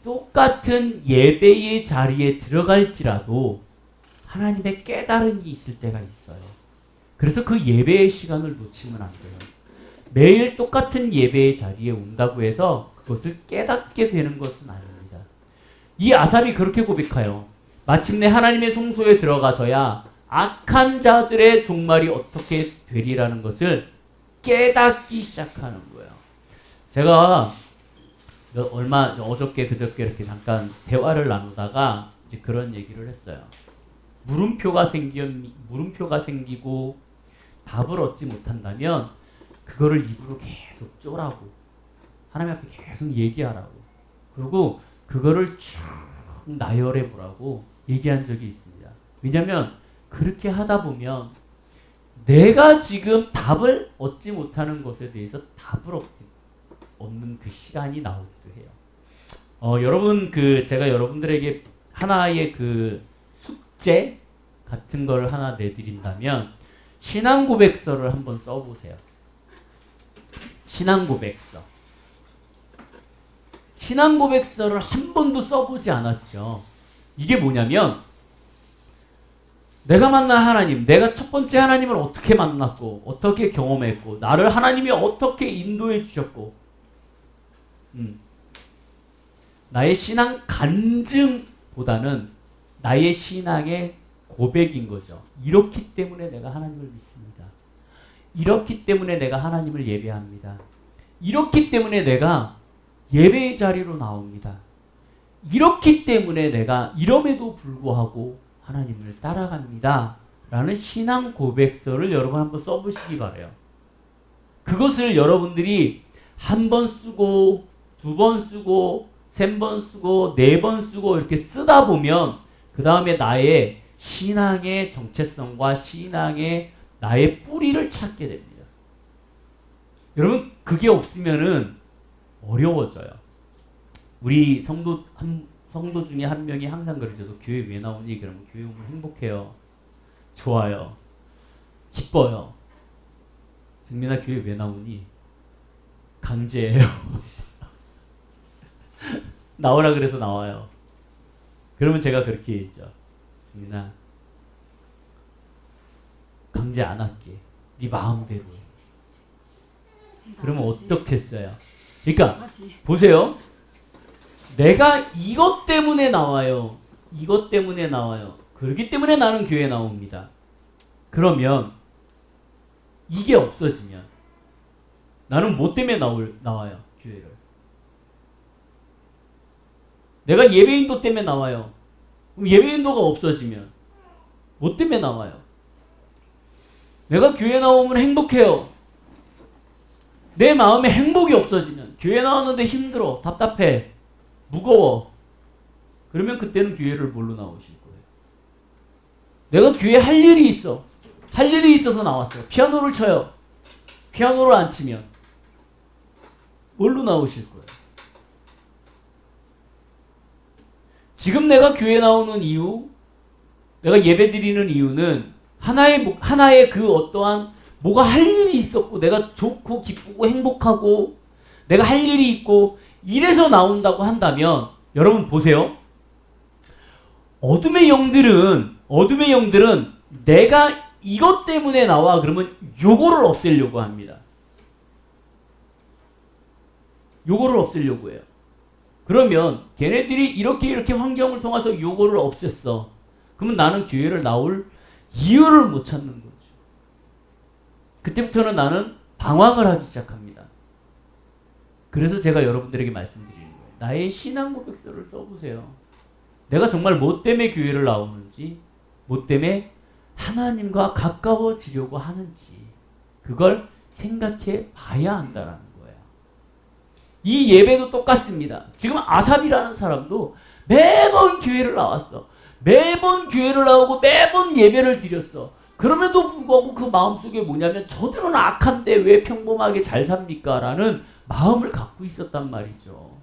똑같은 예배의 자리에 들어갈지라도 하나님의 깨달음이 있을 때가 있어요. 그래서 그 예배의 시간을 놓치면 안 돼요. 매일 똑같은 예배의 자리에 온다고 해서 그것을 깨닫게 되는 것은 아닙니다. 이 아삽이 그렇게 고백하여 마침내 하나님의 성소에 들어가서야 악한 자들의 종말이 어떻게 되리라는 것을 깨닫기 시작하는 거예요. 제가 어저께 그저께 이렇게 잠깐 대화를 나누다가 이제 그런 얘기를 했어요. 물음표가 생기고 답을 얻지 못한다면 그거를 입으로 계속 쪼라고 하나님 앞에 계속 얘기하라고 그리고 그거를 쭉 나열해 보라고 얘기한 적이 있습니다. 왜냐하면 그렇게 하다 보면 내가 지금 답을 얻지 못하는 것에 대해서 답을 얻는 그 시간이 나오기도 해요. 여러분 제가 여러분들에게 하나의 그 숙제 같은 걸 하나 내드린다면 신앙 고백서를 한번 써보세요. 신앙 고백서. 신앙 고백서를 한 번도 써보지 않았죠. 이게 뭐냐면 내가 만난 하나님, 내가 첫 번째 하나님을 어떻게 만났고 어떻게 경험했고 나를 하나님이 어떻게 인도해 주셨고 나의 신앙 간증보다는 나의 신앙의 고백인 거죠. 이렇기 때문에 내가 하나님을 믿습니다. 이렇기 때문에 내가 하나님을 예배합니다. 이렇기 때문에 내가 예배의 자리로 나옵니다. 이렇기 때문에 내가 이럼에도 불구하고 하나님을 따라갑니다. 라는 신앙 고백서를 여러분 한번 써보시기 바라요. 그것을 여러분들이 한 번 쓰고 두 번 쓰고 세 번 쓰고 네 번 쓰고 이렇게 쓰다 보면 그 다음에 나의 신앙의 정체성과 신앙의 나의 뿌리를 찾게 됩니다. 여러분 그게 없으면은 어려워져요. 우리 성도 중에 한 명이 항상 그러죠. 너 교회 왜 나오니? 그러면 교회 오면 행복해요. 좋아요. 기뻐요. 정민아 교회 왜 나오니? 강제예요. 나오라 그래서 나와요. 그러면 제가 그렇게 했죠. 정민아 강제 안 할게. 네 마음대로. 그러면 어떻겠어요? 그러니까 보세요. 내가 이것 때문에 나와요. 이것 때문에 나와요. 그렇기 때문에 나는 교회에 나옵니다. 그러면 이게 없어지면 나는 뭐 때문에 나와요? 교회를. 내가 예배인도 때문에 나와요. 그럼 예배인도가 없어지면 뭐 때문에 나와요? 내가 교회 나오면 행복해요. 내 마음에 행복이 없어지면 교회 나왔는데 힘들어, 답답해, 무거워. 그러면 그때는 교회를 뭘로 나오실 거예요? 내가 교회에 할 일이 있어. 할 일이 있어서 나왔어요. 피아노를 쳐요. 피아노를 안 치면 뭘로 나오실 거예요? 지금 내가 교회 나오는 이유, 내가 예배 드리는 이유는 하나의 그 어떠한 뭐가 할 일이 있었고 내가 좋고 기쁘고 행복하고 내가 할 일이 있고 이래서 나온다고 한다면 여러분 보세요. 어둠의 영들은 내가 이것 때문에 나와 그러면 요거를 없애려고 합니다. 요거를 없애려고 해요. 그러면 걔네들이 이렇게 환경을 통해서 요거를 없앴어. 그러면 나는 교회를 나올 이유를 못 찾는 거죠. 그때부터는 나는 방황을 하기 시작합니다. 그래서 제가 여러분들에게 말씀드리는 거예요. 나의 신앙 고백서를 써보세요. 내가 정말 뭐 때문에 교회를 나오는지, 뭐 때문에 하나님과 가까워지려고 하는지 그걸 생각해 봐야 한다는 거예요. 이 예배도 똑같습니다. 지금 아삽이라는 사람도 매번 교회를 나왔어. 매번 교회를 나오고 매번 예배를 드렸어. 그럼에도 불구하고 그 마음속에 뭐냐면 저들은 악한데 왜 평범하게 잘 삽니까? 라는 마음을 갖고 있었단 말이죠.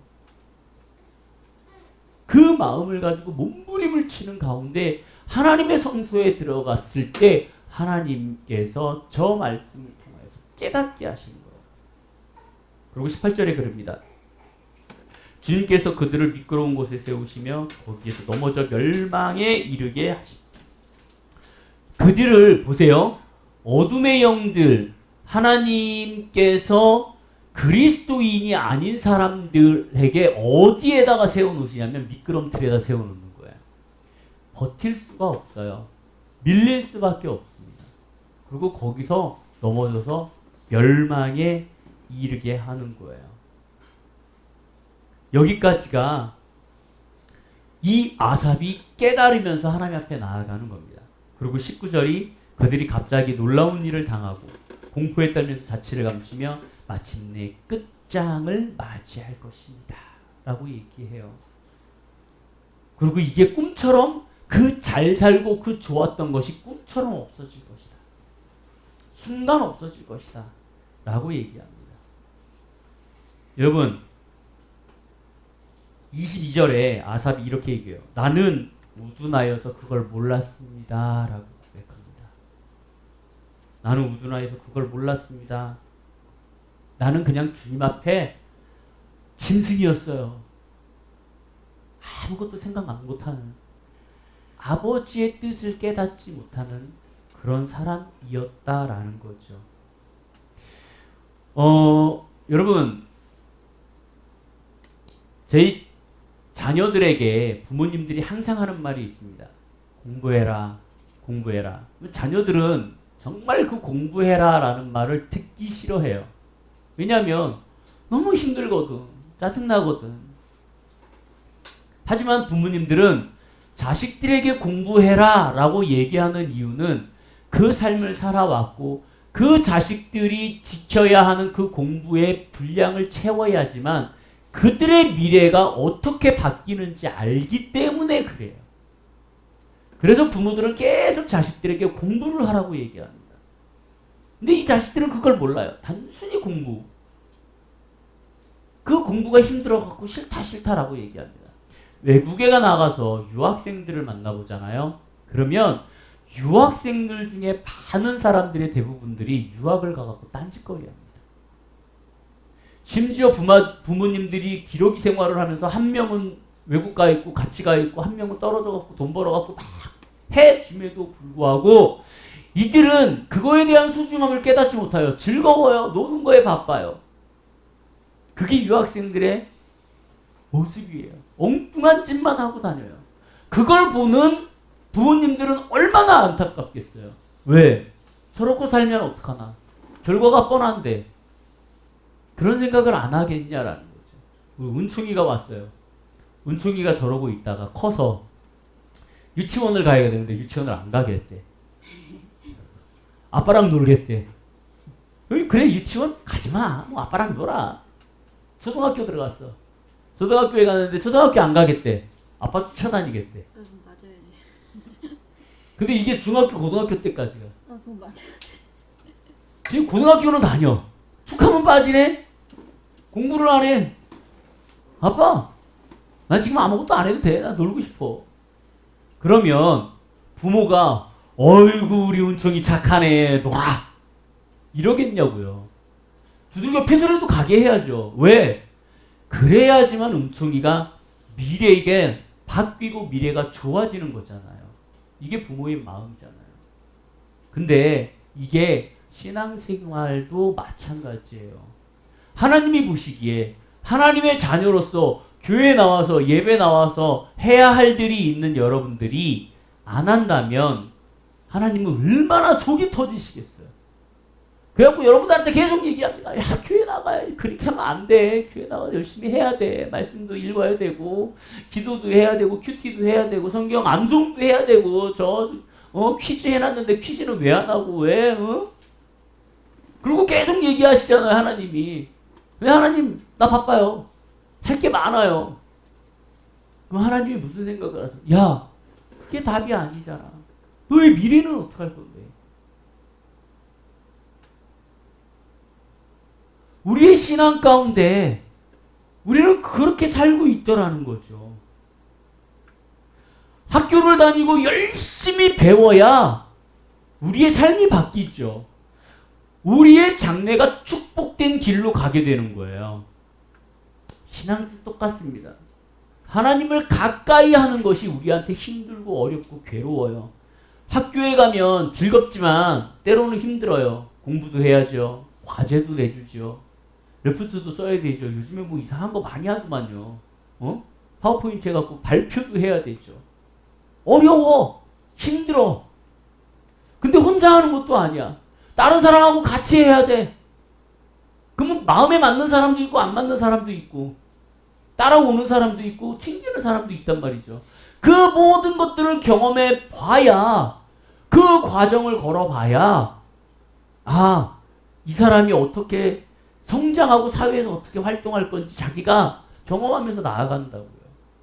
그 마음을 가지고 몸부림을 치는 가운데 하나님의 성소에 들어갔을 때 하나님께서 저 말씀을 통해서 깨닫게 하신 거예요. 그리고 18절에 그럽니다. 주님께서 그들을 미끄러운 곳에 세우시며 거기에서 넘어져 멸망에 이르게 하십니다. 그들을 보세요. 어둠의 영들, 하나님께서 그리스도인이 아닌 사람들에게 어디에다가 세워놓으시냐면 미끄럼틀에다 세워놓는 거예요. 버틸 수가 없어요. 밀릴 수밖에 없습니다. 그리고 거기서 넘어져서 멸망에 이르게 하는 거예요. 여기까지가 이 아삽이 깨달으면서 하나님 앞에 나아가는 겁니다. 그리고 19절이 그들이 갑자기 놀라운 일을 당하고 공포에 떨면서 자취를 감추며 마침내 끝장을 맞이할 것입니다. 라고 얘기해요. 그리고 이게 꿈처럼 그 잘 살고 그 좋았던 것이 꿈처럼 없어질 것이다. 순간 없어질 것이다. 라고 얘기합니다. 여러분 22절에 아삽이 이렇게 얘기해요. 나는 우둔하여서 그걸 몰랐습니다. 라고 고백합니다. 나는 우둔하여서 그걸 몰랐습니다. 나는 그냥 주님 앞에 짐승이었어요. 아무것도 생각 못하는, 아버지의 뜻을 깨닫지 못하는 그런 사람이었다라는 거죠. 여러분, 저희 자녀들에게 부모님들이 항상 하는 말이 있습니다. 공부해라, 공부해라. 자녀들은 정말 그 공부해라 라는 말을 듣기 싫어해요. 왜냐하면 너무 힘들거든, 짜증나거든. 하지만 부모님들은 자식들에게 공부해라 라고 얘기하는 이유는 그 삶을 살아왔고 그 자식들이 지켜야 하는 그 공부의 분량을 채워야지만 그들의 미래가 어떻게 바뀌는지 알기 때문에 그래요. 그래서 부모들은 계속 자식들에게 공부를 하라고 얘기합니다. 근데 이 자식들은 그걸 몰라요. 단순히 공부. 그 공부가 힘들어갖고 싫다라고 얘기합니다. 외국에 나가서 유학생들을 만나보잖아요. 그러면 유학생들 중에 많은 사람들의 대부분들이 유학을 가갖고 딴짓거리 합니다. 심지어 부모님들이 기러기 생활을 하면서 한 명은 외국 가 있고 같이 가 있고 한 명은 떨어져 갖고 돈 벌어 갖고 막 해줌에도 불구하고 이들은 그거에 대한 소중함을 깨닫지 못하여 즐거워요. 노는 거에 바빠요. 그게 유학생들의 모습이에요. 엉뚱한 짓만 하고 다녀요. 그걸 보는 부모님들은 얼마나 안타깝겠어요. 왜? 저러고 살면 어떡하나. 결과가 뻔한데. 그런 생각을 안 하겠냐라는 거죠. 우리 은총이가 왔어요. 은총이가 저러고 있다가 커서 유치원을 가야 되는데 유치원을 안 가겠대. 아빠랑 놀겠대. 그래 유치원 가지마. 뭐 아빠랑 놀아. 초등학교 들어갔어. 초등학교에 갔는데 초등학교 안 가겠대. 아빠 쫓아다니겠대. 맞아야지. 근데 이게 중학교 고등학교 때까지가. 그건 맞아야 돼. 지금 고등학교는 다녀. 툭하면 빠지네. 공부를 안 해. 아빠 나 지금 아무것도 안 해도 돼. 나 놀고 싶어. 그러면 부모가 어이구 우리 은총이 착하네 놀아 이러겠냐고요. 두들겨 패서라도 가게 해야죠. 왜? 그래야지만 은총이가 미래에게 바뀌고 미래가 좋아지는 거잖아요. 이게 부모의 마음이잖아요. 근데 이게 신앙생활도 마찬가지예요. 하나님이 보시기에 하나님의 자녀로서 교회 나와서 예배 나와서 해야 할 일이 있는 여러분들이 안 한다면 하나님은 얼마나 속이 터지시겠어요. 그래갖고 여러분들한테 계속 얘기합니다. 야 교회 나가야 그렇게 하면 안 돼. 교회 나가 열심히 해야 돼. 말씀도 읽어야 되고 기도도 해야 되고 큐티도 해야 되고 성경 암송도 해야 되고 퀴즈 해놨는데 퀴즈는 왜 안 하고 왜? 그리고 계속 얘기하시잖아요. 하나님이. 왜 하나님 나 바빠요. 할 게 많아요. 그럼 하나님이 무슨 생각을 하세요? 야 그게 답이 아니잖아. 너의 미래는 어떡할 건데? 우리의 신앙 가운데 우리는 그렇게 살고 있더라는 거죠. 학교를 다니고 열심히 배워야 우리의 삶이 바뀌죠. 우리의 장래가 축복된 길로 가게 되는 거예요. 신앙도 똑같습니다. 하나님을 가까이 하는 것이 우리한테 힘들고 어렵고 괴로워요. 학교에 가면 즐겁지만 때로는 힘들어요. 공부도 해야죠. 과제도 내주죠. 레포트도 써야 되죠. 요즘에 뭐 이상한 거 많이 하더만요. 파워포인트 해갖고 발표도 해야 되죠. 어려워. 힘들어. 근데 혼자 하는 것도 아니야. 다른 사람하고 같이 해야 돼. 그러면 마음에 맞는 사람도 있고 안 맞는 사람도 있고 따라오는 사람도 있고 튕기는 사람도 있단 말이죠. 그 모든 것들을 경험해 봐야, 그 과정을 걸어봐야, 아, 이 사람이 어떻게 성장하고 사회에서 어떻게 활동할 건지 자기가 경험하면서 나아간다고요.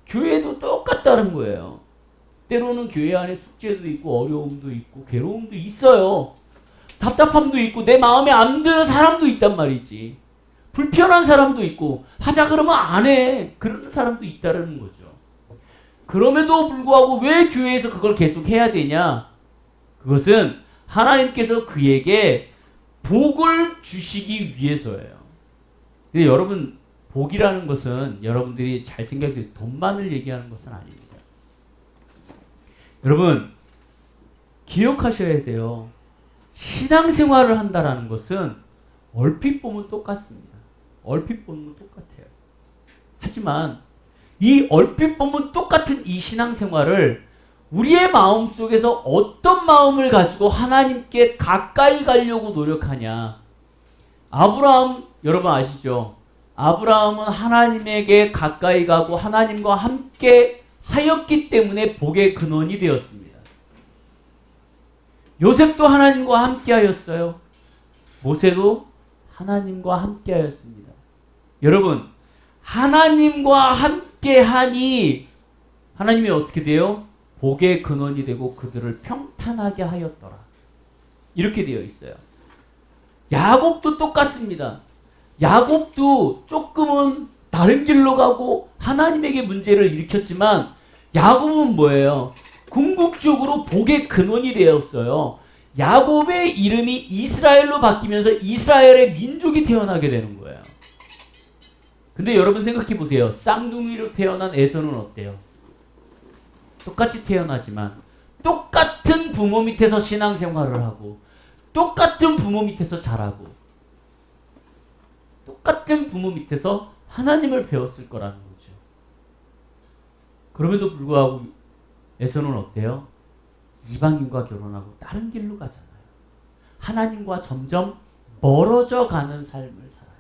교회도 똑같다는 거예요. 때로는 교회 안에 숙제도 있고 어려움도 있고 괴로움도 있어요. 답답함도 있고 내 마음에 안 드는 사람도 있단 말이지. 불편한 사람도 있고 하자 그러면 안 해. 그런 사람도 있다는 거죠. 그럼에도 불구하고 왜 교회에서 그걸 계속 해야 되냐? 그것은 하나님께서 그에게 복을 주시기 위해서예요. 근데 여러분, 복이라는 것은 여러분들이 잘 생각해 돈만을 얘기하는 것은 아닙니다. 여러분, 기억하셔야 돼요. 신앙생활을 한다라는 것은 얼핏 보면 똑같습니다. 얼핏 보면 똑같아요. 하지만 이 얼핏 보면 똑같은 이 신앙생활을 우리의 마음속에서 어떤 마음을 가지고 하나님께 가까이 가려고 노력하냐. 아브라함 여러분 아시죠? 아브라함은 하나님에게 가까이 가고 하나님과 함께 하였기 때문에 복의 근원이 되었습니다. 요셉도 하나님과 함께 하였어요. 모세도 하나님과 함께 하였습니다. 여러분, 하나님과 함께 하니 하나님이 어떻게 돼요? 복의 근원이 되고 그들을 평탄하게 하였더라. 이렇게 되어 있어요. 야곱도 똑같습니다. 야곱도 조금은 다른 길로 가고 하나님에게 문제를 일으켰지만 야곱은 뭐예요? 궁극적으로 복의 근원이 되었어요. 야곱의 이름이 이스라엘로 바뀌면서 이스라엘의 민족이 태어나게 되는 거예요. 근데 여러분 생각해 보세요. 쌍둥이로 태어난 에서는 어때요? 똑같이 태어나지만 똑같은 부모 밑에서 신앙생활을 하고 똑같은 부모 밑에서 자라고 똑같은 부모 밑에서 하나님을 배웠을 거라는 거죠. 그럼에도 불구하고 에서는 어때요? 이방인과 결혼하고 다른 길로 가잖아요. 하나님과 점점 멀어져 가는 삶을 살아요.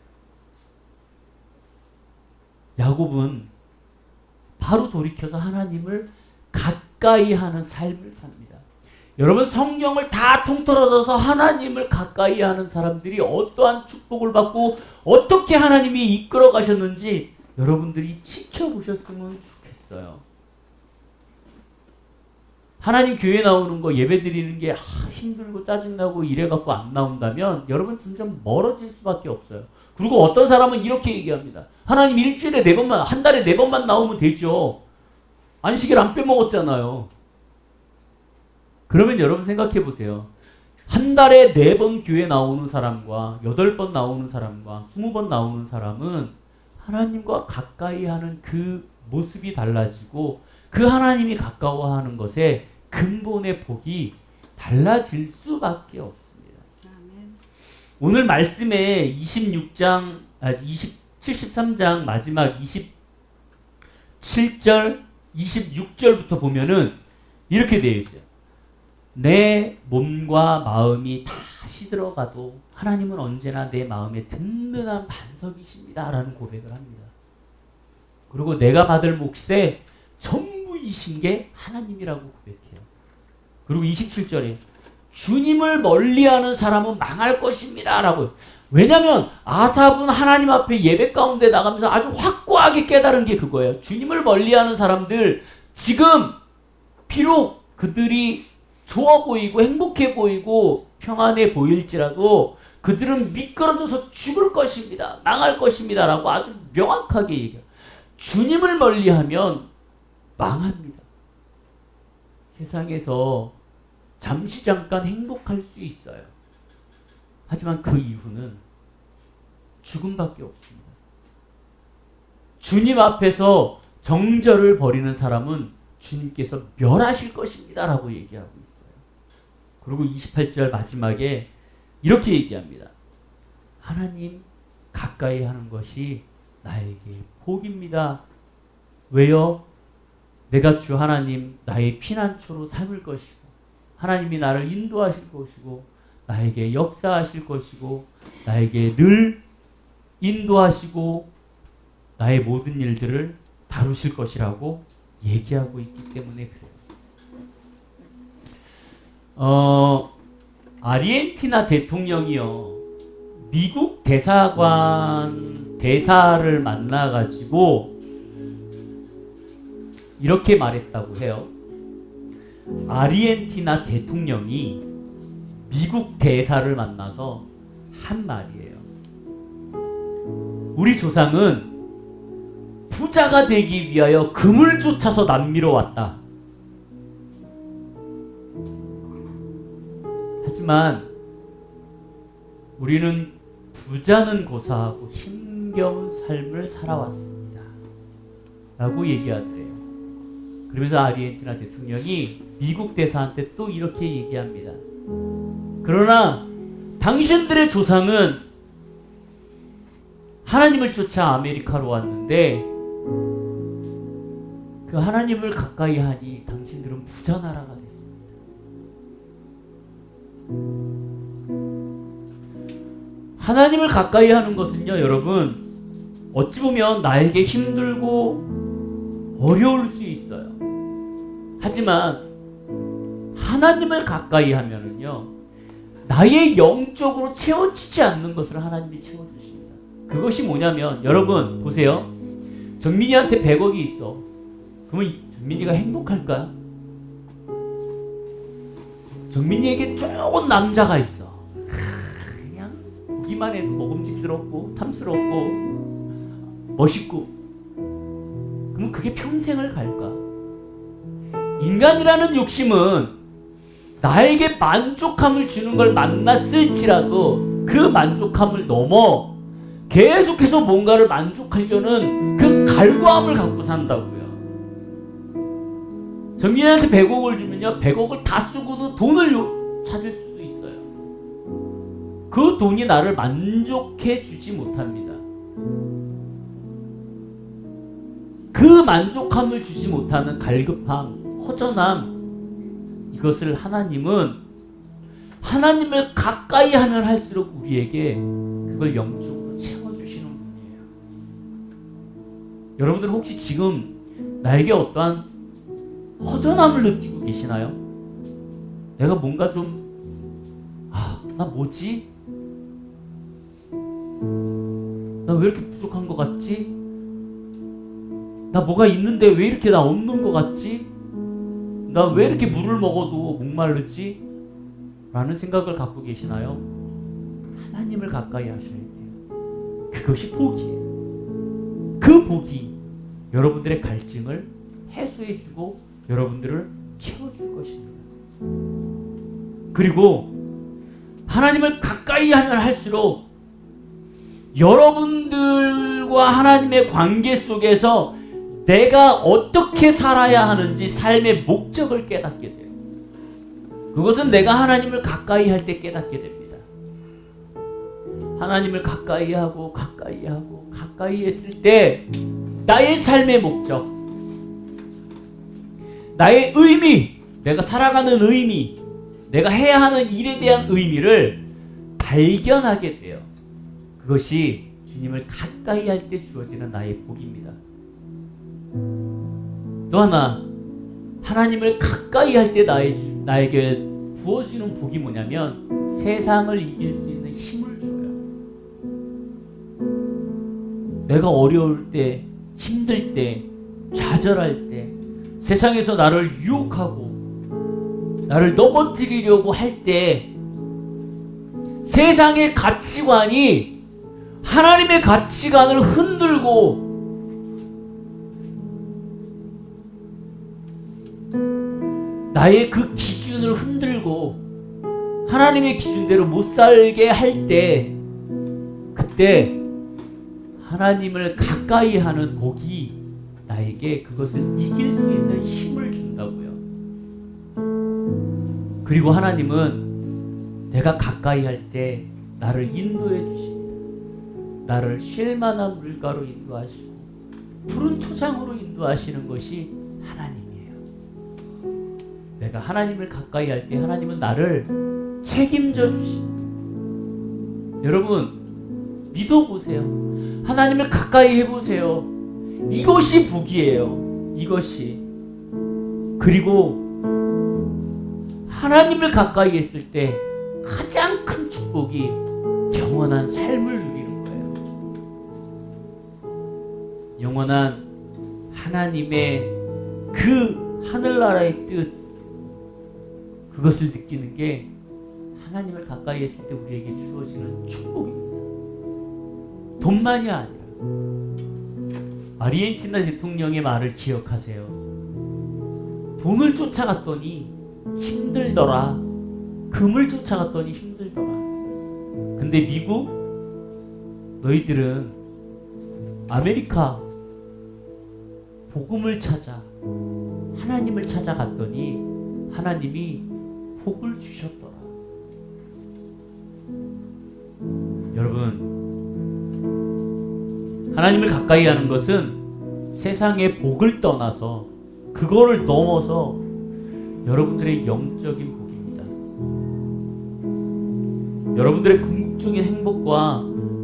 야곱은 바로 돌이켜서 하나님을 가까이 하는 삶을 삽니다. 여러분, 성경을 다 통틀어서 하나님을 가까이 하는 사람들이 어떠한 축복을 받고 어떻게 하나님이 이끌어 가셨는지 여러분들이 지켜보셨으면 좋겠어요. 하나님 교회 나오는 거, 예배 드리는 게 힘들고 짜증나고 이래갖고 안 나온다면 여러분 점점 멀어질 수밖에 없어요. 그리고 어떤 사람은 이렇게 얘기합니다. 하나님 일주일에 4번만, 한 달에 4번만 나오면 되죠. 안식일 안 빼먹었잖아요. 그러면 여러분 생각해 보세요. 한 달에 4번 교회 나오는 사람과 8번 나오는 사람과 20번 나오는 사람은 하나님과 가까이 하는 그 모습이 달라지고 그 하나님이 가까워하는 것에 근본의 복이 달라질 수밖에 없습니다. 아멘. 오늘 말씀에 73장 마지막 27절, 26절부터 보면은 이렇게 되어 있어요. 내 몸과 마음이 다 시들어가도 하나님은 언제나 내 마음에 든든한 반석이십니다. 라는 고백을 합니다. 그리고 내가 받을 몫에 전부이신 게 하나님이라고 고백해요. 그리고 27절에 주님을 멀리하는 사람은 망할 것입니다. 라고. 왜냐하면 아삽은 하나님 앞에 예배 가운데 나가면서 아주 확고하게 깨달은 게 그거예요. 주님을 멀리하는 사람들, 지금 비록 그들이 좋아 보이고 행복해 보이고 평안해 보일지라도 그들은 미끄러져서 죽을 것입니다. 망할 것입니다. 라고 아주 명확하게 얘기해요. 주님을 멀리하면 망합니다. 세상에서 잠시 잠깐 행복할 수 있어요. 하지만 그 이후는 죽음밖에 없습니다. 주님 앞에서 정절을 벌이는 사람은 주님께서 멸하실 것입니다. 라고 얘기하고 있어요. 그리고 28절 마지막에 이렇게 얘기합니다. 하나님 가까이 하는 것이 나에게 복입니다. 왜요? 내가 주 하나님 나의 피난처로 삼을 것이고 하나님이 나를 인도하실 것이고 나에게 역사하실 것이고 나에게 늘 인도하시고 나의 모든 일들을 다루실 것이라고 얘기하고 있기 때문에 그래요. 아르헨티나 대통령이요, 미국 대사를 만나가지고 이렇게 말했다고 해요. 아르헨티나 대통령이 미국 대사를 만나서 한 말이에요. 우리 조상은 부자가 되기 위하여 금을 쫓아서 남미로 왔다. 하지만 우리는 부자는 고사하고 힘겨운 삶을 살아왔습니다. 라고 얘기하더래요. 그러면서 아르헨티나 대통령이 미국 대사한테 또 이렇게 얘기합니다. 그러나 당신들의 조상은 하나님을 쫓아 아메리카로 왔는데 그 하나님을 가까이 하니 당신들은 부자 나라가 됐습니다. 하나님을 가까이 하는 것은요, 여러분, 어찌 보면 나에게 힘들고 어려울 수 있어요. 하지만 하나님을 가까이 하면은요, 나의 영적으로 채워지지 않는 것을 하나님이 채워주십니다. 그것이 뭐냐면, 여러분 보세요. 정민이한테 100억이 있어. 그러면 정민이가 행복할까요? 정민이에게 좋은 남자가 있어. 그냥 보기만 해도 먹음직스럽고 탐스럽고 멋있고. 그럼 그게 평생을 갈까? 인간이라는 욕심은 나에게 만족함을 주는 걸 만났을지라도 그 만족함을 넘어 계속해서 뭔가를 만족하려는 그 갈구함을 갖고 산다고요. 정민이한테 100억을 주면요, 100억을 다 쓰고도 돈을 찾을 수도 있어요. 그 돈이 나를 만족해 주지 못합니다. 그 만족함을 주지 못하는 갈급함, 허전함, 이것을 하나님은 하나님을 가까이 하면 할수록 우리에게 그걸 영적으로 채워주시는 분이에요. 여러분들 혹시 지금 나에게 어떠한 허전함을 느끼고 계시나요? 내가 뭔가 좀 나 뭐지? 나 왜 이렇게 부족한 것 같지? 나 뭐가 있는데 왜 이렇게 나 없는 것 같지? 나 왜 이렇게 물을 먹어도 목마르지? 라는 생각을 갖고 계시나요? 하나님을 가까이 하셔야 돼요. 그것이 복이에요. 그 복이 여러분들의 갈증을 해소해주고 여러분들을 채워줄 것입니다. 그리고 하나님을 가까이 하면 할수록 여러분들과 하나님의 관계 속에서 내가 어떻게 살아야 하는지 삶의 목적을 깨닫게 돼요. 그것은 내가 하나님을 가까이 할 때 깨닫게 됩니다. 하나님을 가까이 하고 가까이 했을 때 나의 삶의 목적, 나의 의미, 내가 살아가는 의미, 내가 해야 하는 일에 대한 의미를 발견하게 돼요. 그것이 주님을 가까이 할 때 주어지는 나의 복입니다. 또 하나, 하나님을 가까이 할 때 나에게 부어주는 복이 뭐냐면 세상을 이길 수 있는 힘을 줘요. 내가 어려울 때, 힘들 때, 좌절할 때, 세상에서 나를 유혹하고 나를 넘어뜨리려고 할 때 세상의 가치관이 하나님의 가치관을 흔들고 나의 그 기준을 흔들고 하나님의 기준대로 못 살게 할 때, 그때 하나님을 가까이 하는 복이 나에게 그것을 이길 수 있는 힘을 준다고요. 그리고 하나님은 내가 가까이 할 때 나를 인도해 주십니다. 나를 쉴 만한 물가로 인도하시고 푸른 초장으로 인도하시는 것이 하나님이에요. 내가 하나님을 가까이 할 때 하나님은 나를 책임져 주십니다. 여러분 믿어보세요. 하나님을 가까이 해보세요. 이것이 복이에요. 이것이. 그리고 하나님을 가까이 했을 때 가장 큰 축복이 영원한 삶을 누리는 거예요. 영원한 하나님의 그 하늘나라의 뜻, 그것을 느끼는 게 하나님을 가까이 했을 때 우리에게 주어지는 축복입니다. 돈만이 아니라. 아르헨티나 대통령의 말을 기억하세요. 돈을 쫓아갔더니 힘들더라. 금을 쫓아갔더니 힘들더라. 근데 미국, 너희들은 아메리카 복음을 찾아 하나님을 찾아갔더니 하나님이 복을 주셨더라. 여러분, 하나님을 가까이 하는 것은 세상의 복을 떠나서 그거를 넘어서 여러분들의 영적인 복입니다. 여러분들의 궁극적인 행복과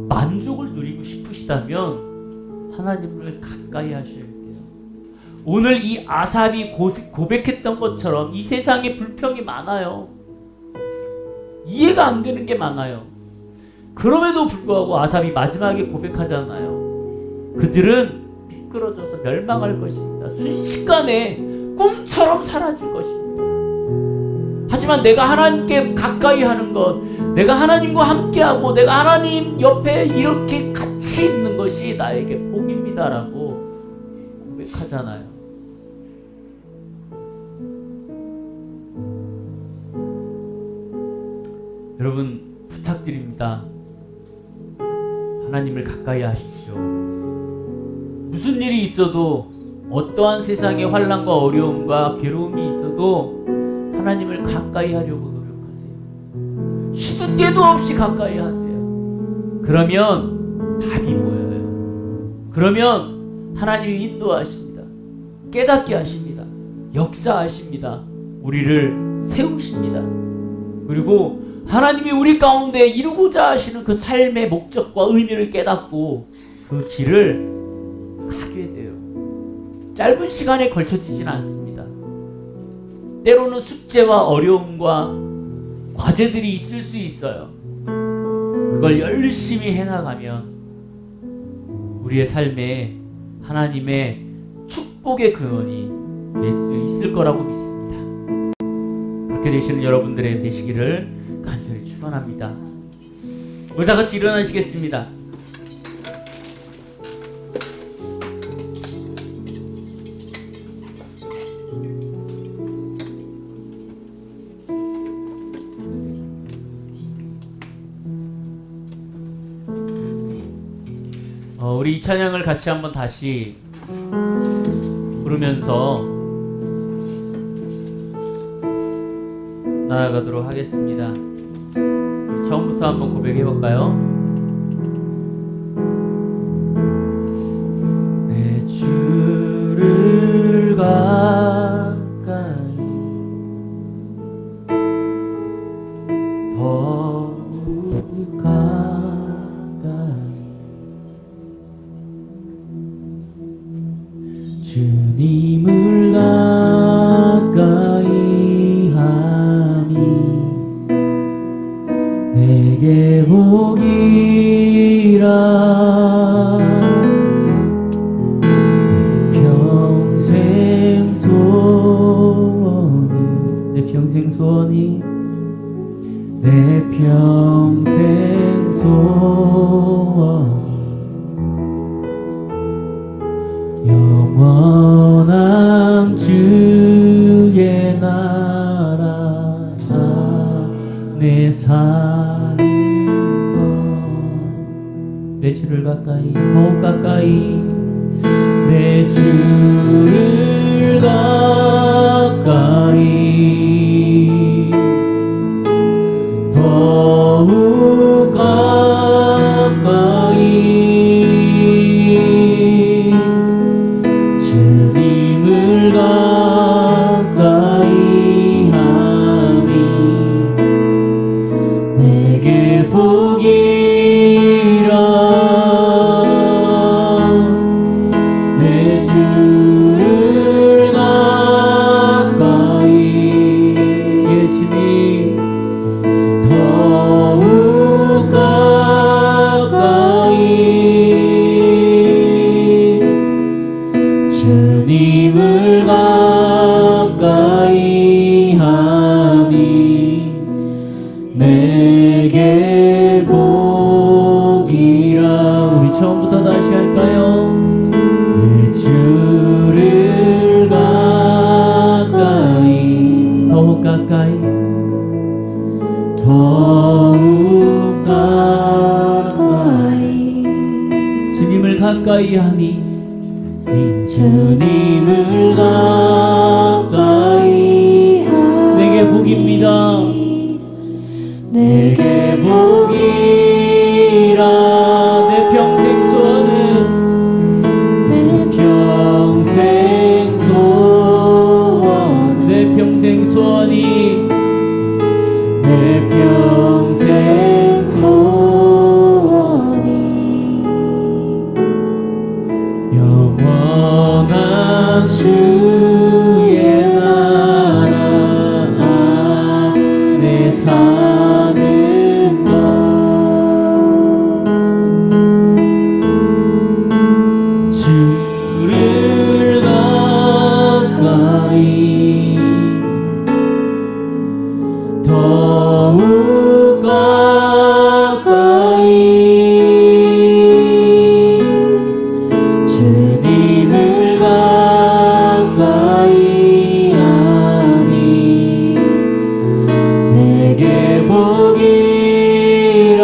만족을 누리고 싶으시다면 하나님을 가까이 하셔야 돼요. 오늘 이 아삽이 고백했던 것처럼 이 세상에 불평이 많아요. 이해가 안 되는 게 많아요. 그럼에도 불구하고 아삽이 마지막에 고백하잖아요. 그들은 미끄러져서 멸망할 것입니다. 순식간에 꿈처럼 사라질 것입니다. 하지만 내가 하나님께 가까이 하는 것, 내가 하나님과 함께하고 내가 하나님 옆에 이렇게 같이 있는 것이 나에게 복입니다라고 고백하잖아요. 여러분 부탁드립니다. 하나님을 가까이 하십시오. 무슨 일이 있어도 어떠한 세상의 환난과 어려움과 괴로움이 있어도 하나님을 가까이 하려고 노력하세요. 시도 때도 없이 가까이 하세요. 그러면 답이 보여요. 그러면 하나님이 인도하십니다. 깨닫게 하십니다. 역사하십니다. 우리를 세우십니다. 그리고 하나님이 우리 가운데 이루고자 하시는 그 삶의 목적과 의미를 깨닫고 그 길을 가게 돼요. 짧은 시간에 걸쳐지진 않습니다. 때로는 숙제와 어려움과 과제들이 있을 수 있어요. 그걸 열심히 해나가면 우리의 삶에 하나님의 축복의 근원이 될 수 있을 거라고 믿습니다. 그렇게 되시는 여러분들의 되시기를 간절히 축원합니다. 우리 다 같이 일어나시겠습니다. 우리 이 찬양을 같이 한번 다시 부르면서 나아가도록 하겠습니다. 처음부터 한번 고백해볼까요? 내 주를 가까이 더욱 가까이 주님을 가까이 함이 내게 복이라 내 평생 소원이 내 평생 소원이 내 평생 소원이 영원한 주의 나라 내 사는 것 내 주를 가까이 더욱 가까이 내 주를 가까이 더욱 가까이 가까이 더욱 가까이 주님을 가까이 하니 주님을 가까이 하니 내게 복입니다. 내게 복이라 내 평생 소원은 내 평생 소원 내 평생 소원이 내 평생 소원이 영원한 주의 나라 안에 사는 것 주를 가까이 더욱 가까이 주님을 가까이 하니 내게 복이라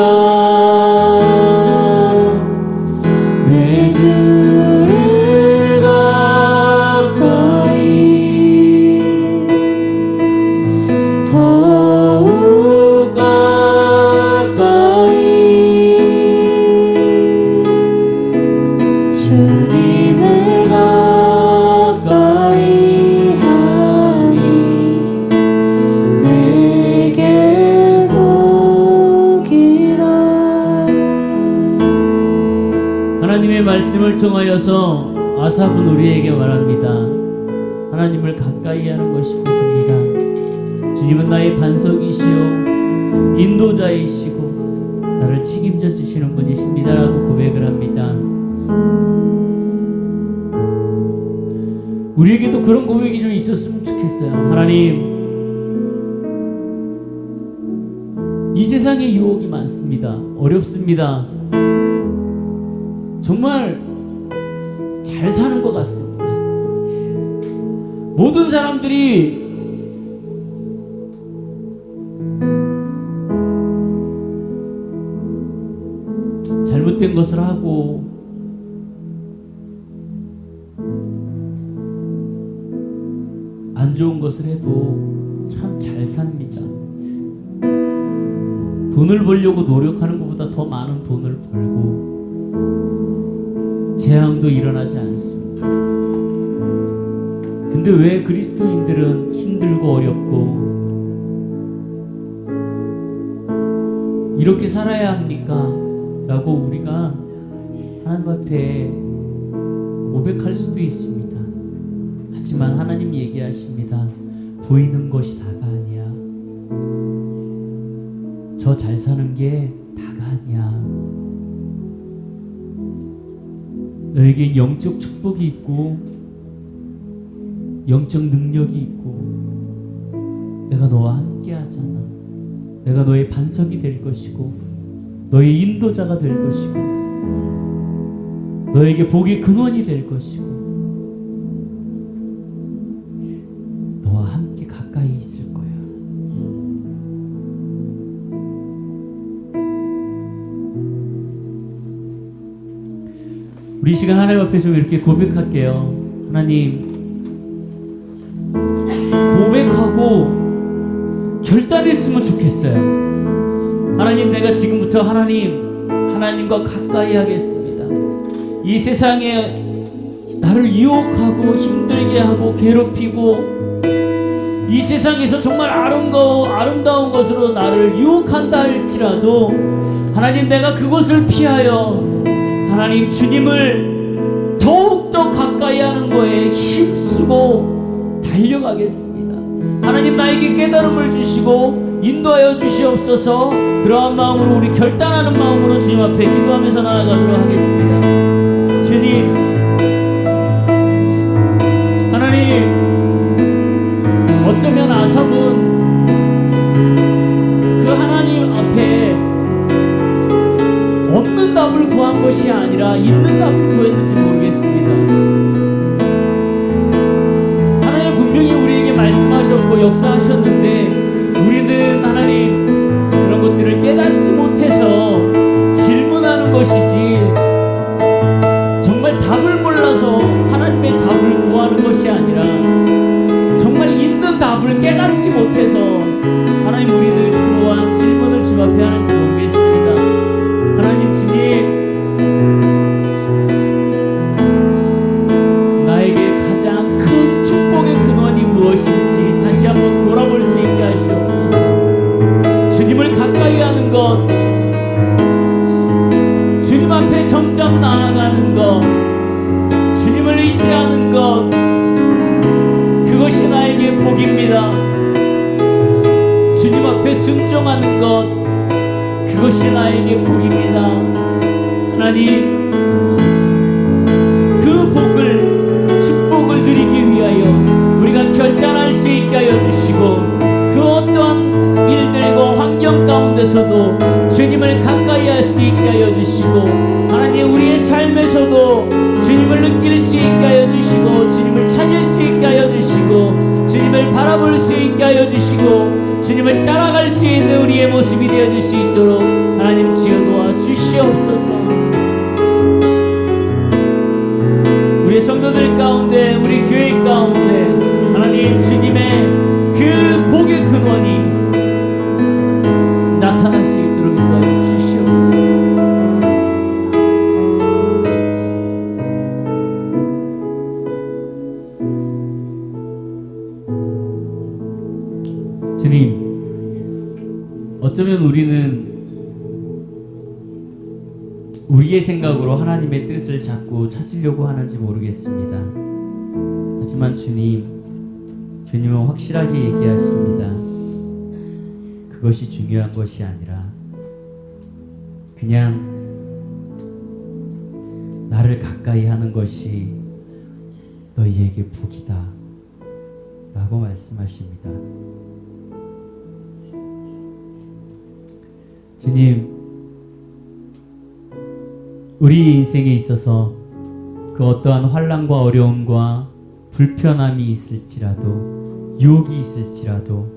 내 주를 가까이 더욱 가까이 주님을 가까이 하니 내게 복이라. 하나님의 말씀을 통하여서 아삽은 우리에게 말합니다. 하나님을 가까이 하는 것이 복입니다. 주님은 나의 반석이시요 인도자이시고 나를 책임져 주시는 분이십니다 라고 고백을 합니다. 우리에게도 그런 고백이 좀 있었으면 좋겠어요. 하나님, 이 세상에 유혹이 많습니다. 어렵습니다. 정말 잘 사는 것 같습니다. 모든 사람들이 잘못된 것을 하고 안 좋은 것을 해도 참 잘 삽니다. 돈을 벌려고 노력하는 것보다 더 많은 돈을 벌고 재앙도 일어나지 않습니다. 근데 왜 그리스도인들은 힘들고 어렵고 이렇게 살아야 합니까? 라고 우리가 하나님 앞에 고백할 수도 있습니다. 하지만 하나님 얘기하십니다. 보이는 것이 다가 아니야. 저 잘 사는 게 다가 아니야. 너에게 영적 축복이 있고 영적 능력이 있고 내가 너와 함께 하잖아. 내가 너의 반석이 될 것이고 너의 인도자가 될 것이고 너에게 복의 근원이 될 것이고 너와 함께 가까이 있을 거야. 우리 이 시간 하나님 앞에 좀 이렇게 고백할게요. 하나님, 고백하고 결단했으면 좋겠어요. 하나님, 내가 지금부터 하나님과 가까이 하겠습니다. 이 세상에 나를 유혹하고 힘들게 하고 괴롭히고 이 세상에서 정말 아름다운 것으로 나를 유혹한다 할지라도 하나님, 내가 그것을 피하여 하나님 주님을 더욱더 가까이 하는 거에 힘쓰고 달려가겠습니다. 하나님, 나에게 깨달음을 주시고 인도하여 주시옵소서. 그러한 마음으로 우리 결단하는 마음으로 주님 앞에 기도하면서 나아가도록 하겠습니다. 주님, 하나님, 어쩌면 아삽은 그 하나님 앞에 없는 답을 구한 것이 아니라 있는 답을 구했는지 모르겠습니다. 하나님 분명히 우리에게 말씀하셨고 역사하셨는데 우리는 하나님 그런 것들을 깨닫지 못해서 질문하는 것이지 정말 답을 몰라서 하나님의 답을 구하는 것이 아니라 정말 있는 답을 깨닫지 못해서 하나님 우리는 그러한 질문을 주님 앞에 하는지 모르겠습니다. 하나님 주님, 나에게 가장 큰 축복의 근원이 무엇인지 다시 한번 돌아볼 수 있게 하시옵소서. 주님을 가까이 하는 것, 주님 앞에 점점 나아가는 것, 주님을 의지하는 것, 그것이 나에게 복입니다. 주님 앞에 순종하는 것, 그것이 나에게 복입니다. 하나님, 그 복을, 축복을 누리기 위하여 우리가 결단할 수 있게 하여 주시고, 그 어떠한 일들과 환경 가운데서도 주님을 가까이 할 수 있게 하여 주시고, 하나님 우리의 삶에서도 주님을 느낄 수 있게 하여 주시고, 주님을 찾을 수 있게 하여 주시고, 주님을 바라볼 수 있게 하여 주시고, 주님을 따라갈 수 있는 우리의 모습이 되어줄 수 있도록 하나님 주여 도와 주시옵소서. 우리 성도들 가운데, 우리 교회 가운데 하나님 주님의 그 복의 근원이 나타날 수 있도록 인도하여 주시옵소서. 주님, 어쩌면 우리는 우리의 생각으로 하나님의 뜻을 자꾸 찾으려고 하는지 모르겠습니다. 하지만 주님은 확실하게 얘기하십니다. 그것이 중요한 것이 아니라 그냥 나를 가까이 하는 것이 너희에게 복이다 라고 말씀하십니다. 주님, 우리 인생에 있어서 그 어떠한 환난과 어려움과 불편함이 있을지라도, 유혹이 있을지라도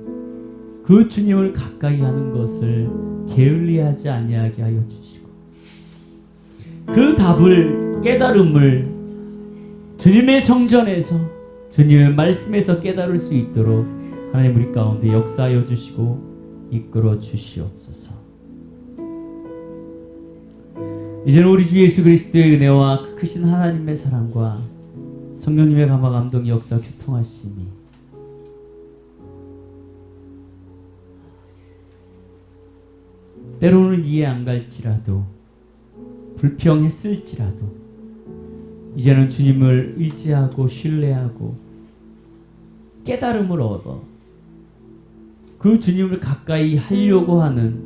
그 주님을 가까이 하는 것을 게을리하지 아니하게 하여 주시고, 그 답을, 깨달음을 주님의 성전에서, 주님의 말씀에서 깨달을 수 있도록 하나님 우리 가운데 역사하여 주시고 이끌어 주시옵소서. 이제는 우리 주 예수 그리스도의 은혜와 그 크신 하나님의 사랑과 성령님의 감화 감동 역사 교통하심이 때로는 이해 안 갈지라도, 불평했을지라도 이제는 주님을 의지하고 신뢰하고 깨달음을 얻어 그 주님을 가까이 하려고 하는,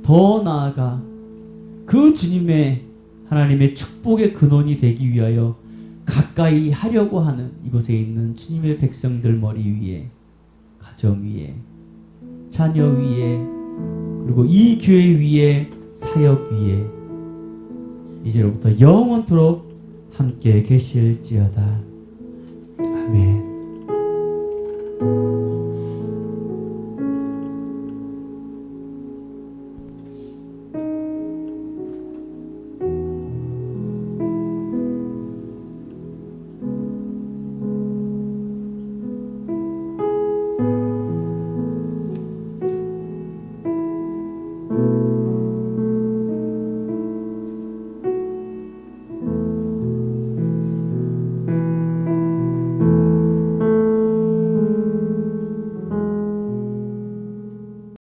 더 나아가 그 주님의 하나님의 축복의 근원이 되기 위하여 가까이 하려고 하는 이곳에 있는 주님의 백성들 머리 위에, 가정 위에, 자녀 위에, 그리고 이 교회 위에, 사역 위에 이제로부터 영원토록 함께 계실지어다. 아멘.